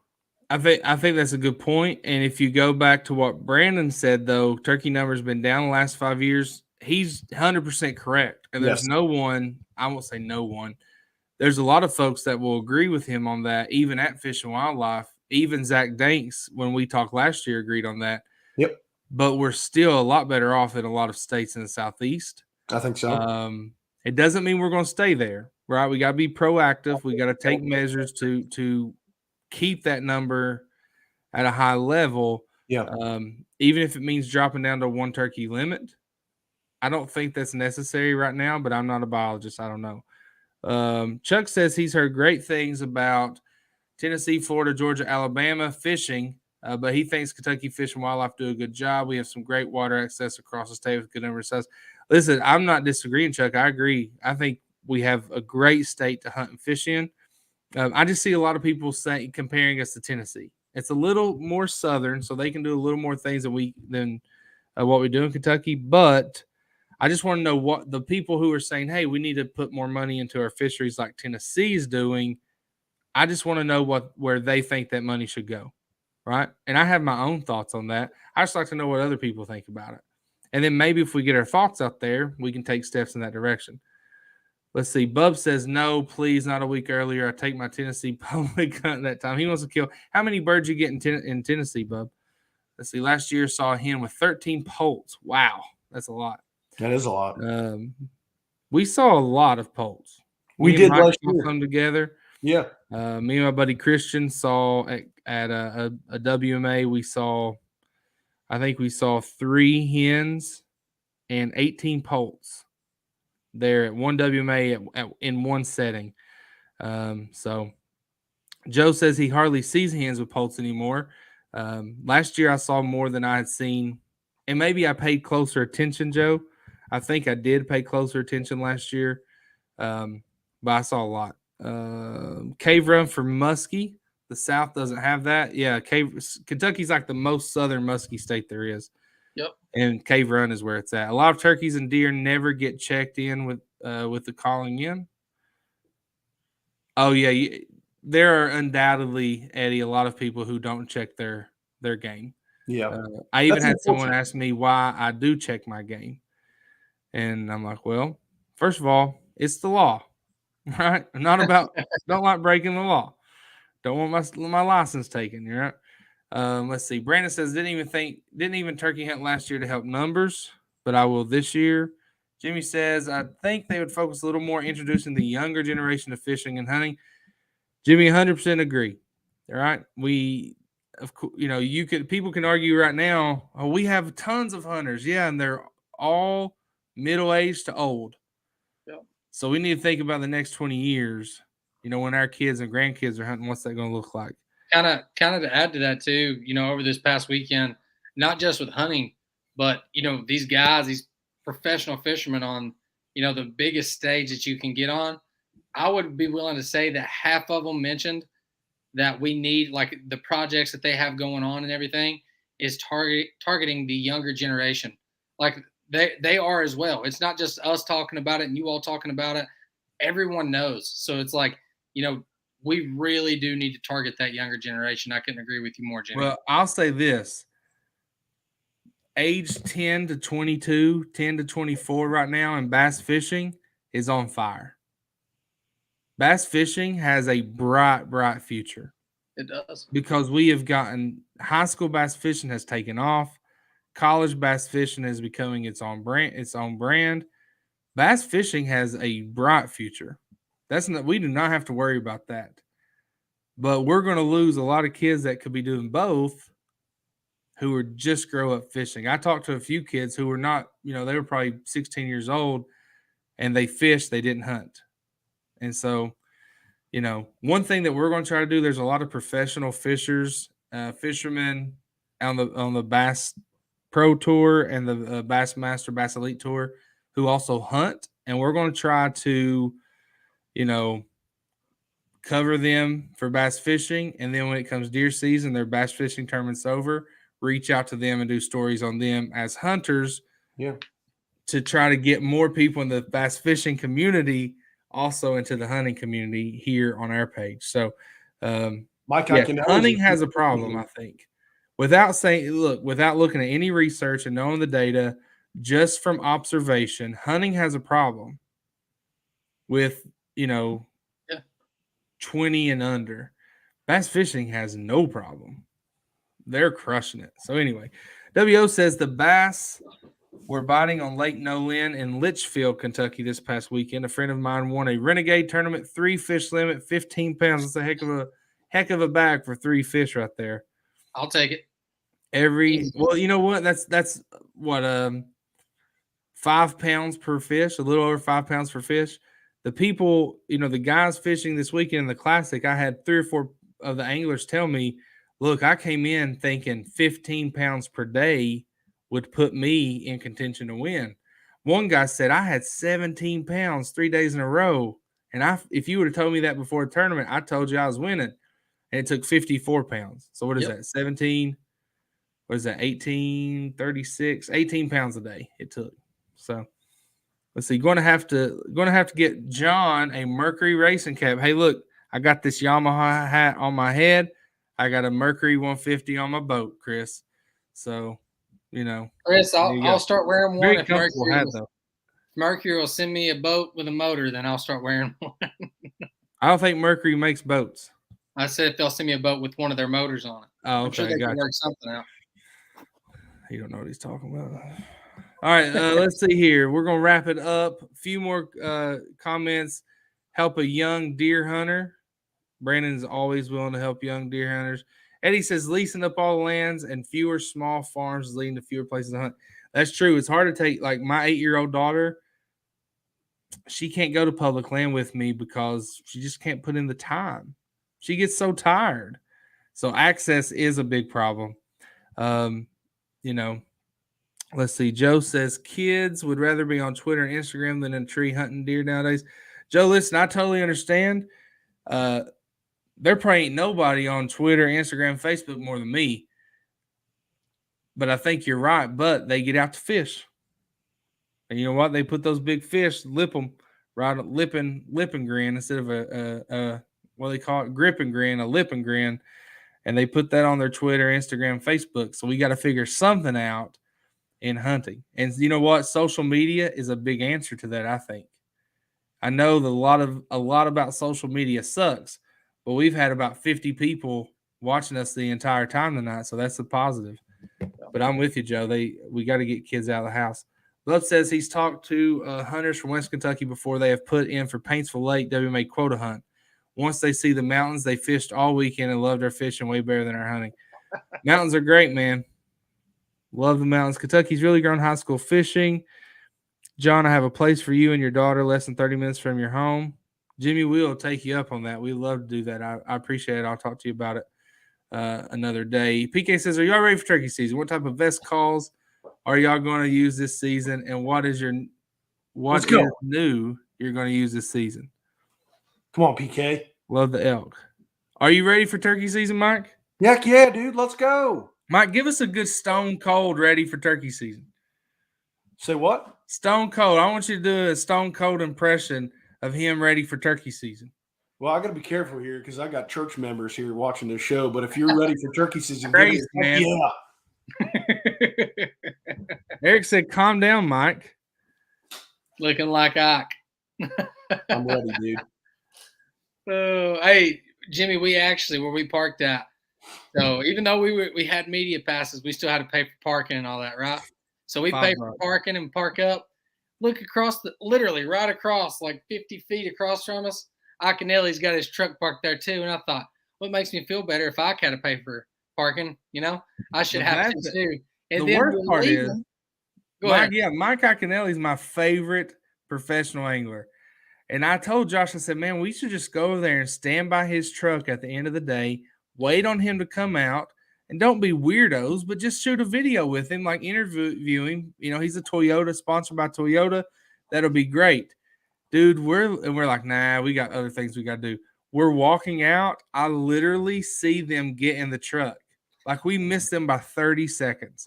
I think that's a good point. And if you go back to what Brandon said, though, turkey numbers been down the last 5 years. He's 100% correct. And there's no one, I won't say no one. There's a lot of folks that will agree with him on that, even at Fish and Wildlife. Even Zach Danks, when we talked last year, agreed on that. Yep. But we're still a lot better off in a lot of states in the Southeast. I think so. It doesn't mean we're going to stay there, right? We got to be proactive. We got to take measures to keep that number at a high level. Yeah. Even if it means dropping down to one turkey limit. I don't think that's necessary right now, but I'm not a biologist. I don't know. Chuck says he's heard great things about Tennessee, Florida, Georgia, Alabama fishing, but he thinks Kentucky Fish and Wildlife do a good job. We have some great water access across the state with good number of sites. Listen, I'm not disagreeing, Chuck. I agree. I think we have a great state to hunt and fish in. I just see a lot of people comparing us to Tennessee. It's a little more southern, so they can do a little more things than what we do in Kentucky. But I just want to know what the people who are saying, hey, we need to put more money into our fisheries like Tennessee is doing. I just want to know where they think that money should go, right? And I have my own thoughts on that. I just like to know what other people think about it. And then maybe if we get our thoughts out there, we can take steps in that direction. Let's see. Bub says, no, please, not a week earlier. I take my Tennessee public hunt that time. He wants to kill. How many birds you get in Tennessee, Bub? Let's see. Last year saw a hen with 13 poults. Wow. That's a lot. That is a lot. We saw a lot of poults. We did last year. Come together. Yeah. Me and my buddy Christian saw at a WMA, I think we saw 3 hens and 18 poults there at one WMA in one setting. So Joe says he hardly sees hens with poults anymore. Last year I saw more than I had seen, and maybe I paid closer attention, Joe. I think I did pay closer attention last year, but I saw a lot. Cave Run for muskie. The South doesn't have that. Yeah, Kentucky's like the most southern muskie state there is. Yep. And Cave Run is where it's at. A lot of turkeys and deer never get checked in with the calling in. Oh yeah, there are undoubtedly, Eddie, a lot of people who don't check their game. Yeah. I even had someone ask me why I do check my game, and I'm like, well, first of all, it's the law. Right? Not about don't like breaking the law. Don't want my license taken. Right? Let's see. Brandon says didn't even turkey hunt last year to help numbers, but I will this year. Jimmy says I think they would focus a little more introducing the younger generation to fishing and hunting. Jimmy, 100% agree. All right, people can argue right now. Oh, we have tons of hunters, yeah, and they're all middle aged to old. So we need to think about the next 20 years, when our kids and grandkids are hunting, what's that going to look like? Kind of to add to that too, over this past weekend, not just with hunting, but, these guys, these professional fishermen on, the biggest stage that you can get on, I would be willing to say that half of them mentioned that we need, like the projects that they have going on and everything is targeting the younger generation. Like they are as well. It's not just us talking about it and you all talking about it. Everyone knows. So it's like, we really do need to target that younger generation. I couldn't agree with you more, Jimmy. Well, I'll say this. Age 10 to 22, 10 to 24 right now in bass fishing is on fire. Bass fishing has a bright, bright future. It does. Because we have gotten high school bass fishing has taken off. College bass fishing is becoming its own brand. Bass fishing has a bright future. We do not have to worry about that. But we're going to lose a lot of kids that could be doing both who were just grow up fishing. I talked to a few kids who were not, they were probably 16 years old and they fished, they didn't hunt. And so, one thing that we're going to try to do, there's a lot of professional fishermen on the Bass Pro Tour and the Bassmaster Bass Elite Tour who also hunt. And we're going to try to, cover them for bass fishing. And then when it comes deer season, their bass fishing tournament's over, reach out to them and do stories on them as hunters. Yeah. To try to get more people in the bass fishing community also into the hunting community here on our page. So, Mike, hunting has a problem, I think. Without looking at any research and knowing the data, just from observation, hunting has a problem with, 20 and under. Bass fishing has no problem. They're crushing it. So anyway, WO says the bass were biting on Lake Nolin in Litchfield, Kentucky this past weekend. A friend of mine won a Renegade tournament, 3 fish limit, 15 pounds. That's a heck of a bag for 3 fish right there. I'll take it. Well, you know what? That's what 5 pounds per fish, a little over 5 pounds per fish. The people, the guys fishing this weekend in the Classic, I had 3 or 4 of the anglers tell me, look, I came in thinking 15 pounds per day would put me in contention to win. One guy said I had 17 pounds 3 days in a row. And if you would have told me that before the tournament, I told you I was winning. And it took 54 pounds. So what is that? 17? What is that? 18, 36, 18 pounds a day it took. So let's see. Going to have to get John a Mercury racing cap. Hey, look, I got this Yamaha hat on my head. I got a Mercury 150 on my boat, Chris. So, Chris, I'll start wearing one if Mercury will send me a boat with a motor. Then I'll start wearing one. I don't think Mercury makes boats. I said if they'll send me a boat with one of their motors on it. Oh, okay. I'm sure they can work something out. You don't know what he's talking about. All right, let's see here. We're going to wrap it up. A few more comments. Help a young deer hunter. Brandon's always willing to help young deer hunters. Eddie says leasing up all the lands and fewer small farms is leading to fewer places to hunt. That's true. It's hard to take, like my 8-year-old daughter, she can't go to public land with me because she just can't put in the time. She gets so tired. So access is a big problem. Let's see. Joe says kids would rather be on Twitter and Instagram than in a tree hunting deer nowadays. Joe, listen, I totally understand. There probably ain't nobody on Twitter, Instagram, Facebook more than me. But I think you're right. But they get out to fish. And you know what? They put those big fish, lip them, right? Lip and grin instead of a what they call it, grip and grin, a lip and grin. And they put that on their Twitter, Instagram, Facebook. So we got to figure something out in hunting. And you know what? Social media is a big answer to that, I think. I know that a lot about social media sucks, but we've had about 50 people watching us the entire time tonight, so that's a positive. But I'm with you, Joe. We got to get kids out of the house. Love says he's talked to hunters from West Kentucky before they have put in for Paintsville Lake WMA quota hunt. Once they see the mountains, they fished all weekend and loved our fishing way better than our hunting. Mountains are great, man. Love the mountains. Kentucky's really grown high school fishing. John, I have a place for you and your daughter less than 30 minutes from your home. Jimmy, we'll take you up on that. We'd love to do that. I appreciate it. I'll talk to you about it another day. PK says, are y'all ready for turkey season? What type of vest calls are y'all going to use this season? And what is new you're going to use this season? Come on, PK. Love the elk. Are you ready for turkey season, Mike? Heck yeah, dude. Let's go. Mike, give us a good stone cold ready for turkey season. Say what? Stone cold. I want you to do a stone cold impression of him ready for turkey season. Well, I got to be careful here because I got church members here watching this show. But if you're ready for turkey season, crazy, man. Yeah. Eric said, calm down, Mike. Looking like Ike. I'm ready, dude. Oh, hey, Jimmy, where we parked at. So even though we had media passes, we still had to pay for parking and all that, right? So we paid for parking and park up. Look across literally right across, like 50 feet across from us. Iaconelli's got his truck parked there too. And I thought, what makes me feel better if I got to pay for parking? I should have to too. And the then worst part is, go ahead. Mike Iaconelli is my favorite professional angler. And I told Josh, I said, man, we should just go over there and stand by his truck at the end of the day, wait on him to come out, and don't be weirdos, but just shoot a video with him, like interview him. He's a Toyota, sponsored by Toyota. That'll be great. Dude, we're like, nah, we got other things we got to do. We're walking out. I literally see them get in the truck. Like we missed them by 30 seconds.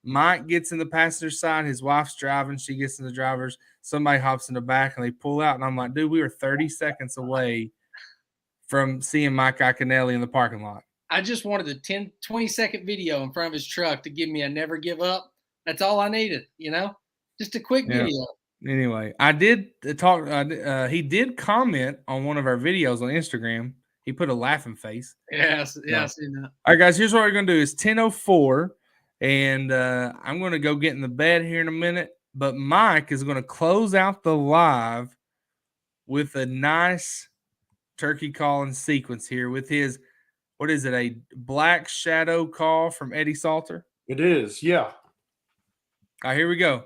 Mike gets in the passenger side. His wife's driving. She gets in the driver's. Somebody hops in the back and they pull out. And I'm like, dude, we were 30 seconds away from seeing Mike Iaconelli in the parking lot. I just wanted a 20-second video in front of his truck to give me a never give up. That's all I needed, just a quick video. Anyway, I did talk. He did comment on one of our videos on Instagram. He put a laughing face. Yes, I seen that. All right, guys, here's what we're going to do. It's 10:04, and I'm going to go get in the bed here in a minute. But Mike is going to close out the live with a nice turkey calling sequence here with his, what is it, a black shadow call from Eddie Salter? It is, yeah. All right, here we go.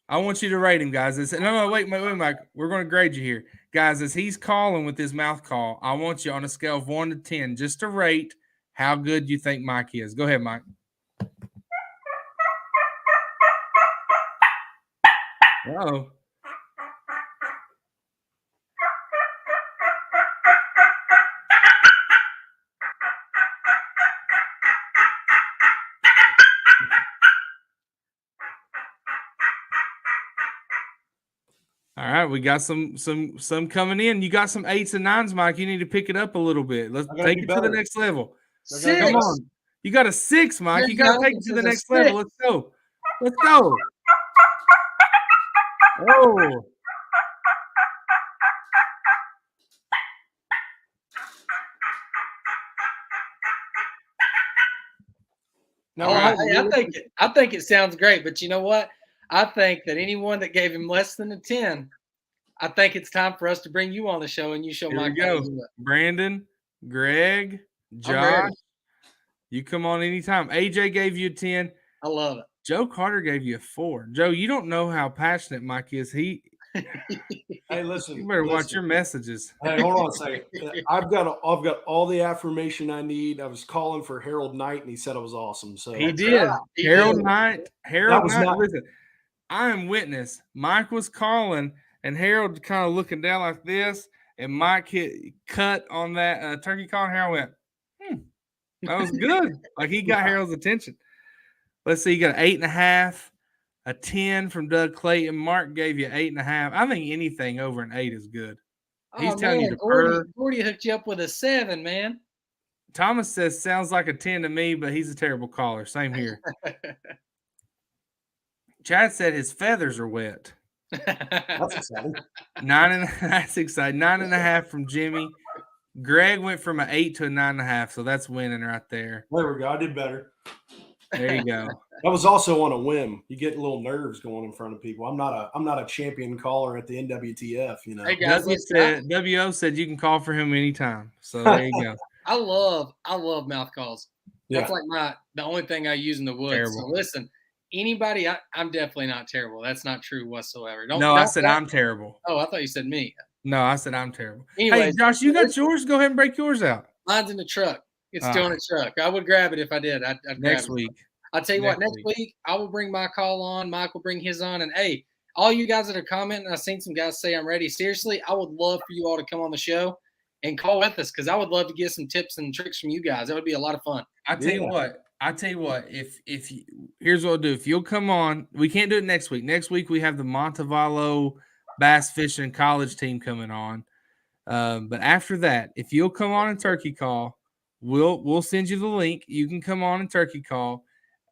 I want you to rate him, guys. Wait, Mike. We're going to grade you here. Guys, as he's calling with his mouth call, I want you on a scale of 1 to 10 just to rate how good you think Mike is. Go ahead, Mike. Uh-oh. All right, we got some coming in. You got some 8s and 9s, Mike. You need to pick it up a little bit. Let's take it to the next level. 6. Come on. You got a 6, Mike. You got to take it to the next level. Let's go. Let's go. Oh. No, I think it sounds great, but you know what? I think that anyone that gave him less than a 10, I think it's time for us to bring you on the show and you show Mike. Here we go. Brandon, Greg, Josh, you come on anytime. AJ gave you a 10. I love it. Joe Carter gave you a 4. Joe, you don't know how passionate Mike is. Hey, listen. You better watch your messages. Hey, hold on a second. I've got all the affirmation I need. I was calling for Harold Knight, and he said I was awesome. So he did. Harold Knight. Listen, I am witness. Mike was calling, and Harold kind of looking down like this, and Mike hit cut on that turkey call. And Harold went, that was good. Like he got Harold's attention. Let's see. You got an 8.5. A 10 from Doug Clayton. Mark gave you 8.5. I think anything over an 8 is good. He's telling you to purr. Gordy hooked you up with a 7, man. Thomas says sounds like a 10 to me, but he's a terrible caller. Same here. Chad said his feathers are wet. That's exciting. 9.5. That's exciting. 9.5 from Jimmy. Greg went from an 8 to a 9.5, so that's winning right there. There we go. I did better. There you go. That was also on a whim. You get little nerves going in front of people. I'm not a champion caller at the NWTF, Hey guys, WO said you can call for him anytime. So there you go. I love mouth calls. That's like the only thing I use in the woods. Terrible. So listen, anybody, I'm definitely not terrible. That's not true whatsoever. I said I'm terrible. Oh, I thought you said me. No, I said I'm terrible. Anyways, hey, Josh, you got yours? Go ahead and break yours out. Mine's in the truck. It's still in the truck. I would grab it if I did. I'd next grab it. week. I'll tell you what, next week I will bring my call on. Mike will bring his on. And hey, all you guys that are commenting, I've seen some guys say I'm ready. Seriously, I would love for you all to come on the show and call with us because I would love to get some tips and tricks from you guys. That would be a lot of fun. I tell you what, if you, here's what I'll do. If you'll come on, we can't do it next week. Next week we have the Montevallo Bass Fishing College team coming on. But after that, if you'll come on and turkey call, we'll send you the link. You can come on and turkey call.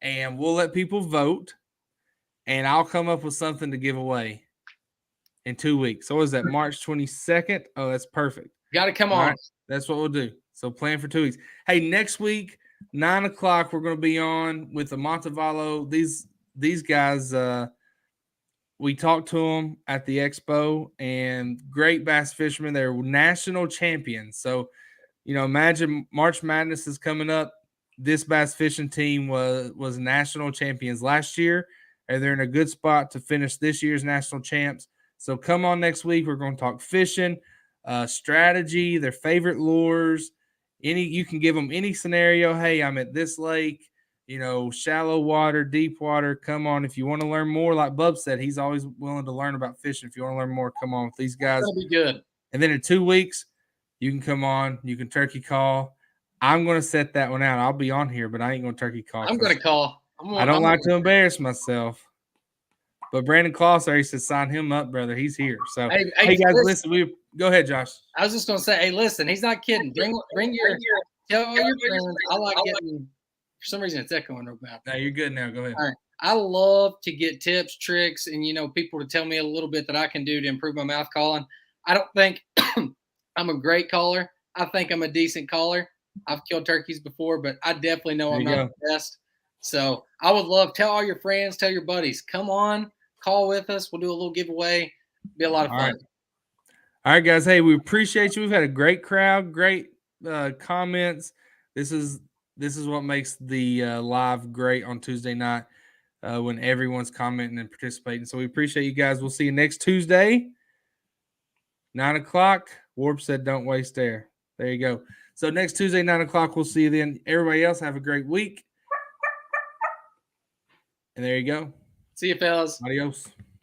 And we'll let people vote, and I'll come up with something to give away in 2 weeks. So what is that, March 22nd? Oh, that's perfect. Got to come on. Right, that's what we'll do. So plan for 2 weeks. Hey, next week, 9 o'clock, we're going to be on with the Montevallo. These guys, we talked to them at the expo, and great bass fishermen. They're national champions. So, imagine March Madness is coming up. This bass fishing team was national champions last year, and they're in a good spot to finish this year's national champs. So come on next week. We're going to talk fishing, strategy, their favorite lures. You can give them any scenario. Hey, I'm at this lake, shallow water, deep water. Come on. If you want to learn more, like Bub said, he's always willing to learn about fishing. If you want to learn more, come on with these guys. That'll be good. And then in 2 weeks, you can come on. You can turkey call. I'm going to set that one out. I'll be on here, but I ain't going to turkey call. I'm going to call. I don't like to embarrass myself. But Brandon Claus he said sign him up, brother. He's here. So, hey guys, listen. Go ahead, Josh. I was just going to say, hey, listen, he's not kidding. Bring your tell all your friends. I like getting. For some reason, it's echoing real bad. No, you're good now. Go ahead. All right. I love to get tips, tricks, and people to tell me a little bit that I can do to improve my mouth calling. I don't think I'm a great caller. I think I'm a decent caller. I've killed turkeys before, but I definitely know I'm not the best. So I would love tell all your friends, tell your buddies, come on, call with us. We'll do a little giveaway. Be a lot of fun. All right, guys. Hey, we appreciate you. We've had a great crowd, great comments. This is what makes the live great on Tuesday night when everyone's commenting and participating. So we appreciate you guys. We'll see you next Tuesday, 9:00. Warp said, "Don't waste air." There you go. So next Tuesday, 9:00, we'll see you then. Everybody else, have a great week. And there you go. See you, fellas. Adios.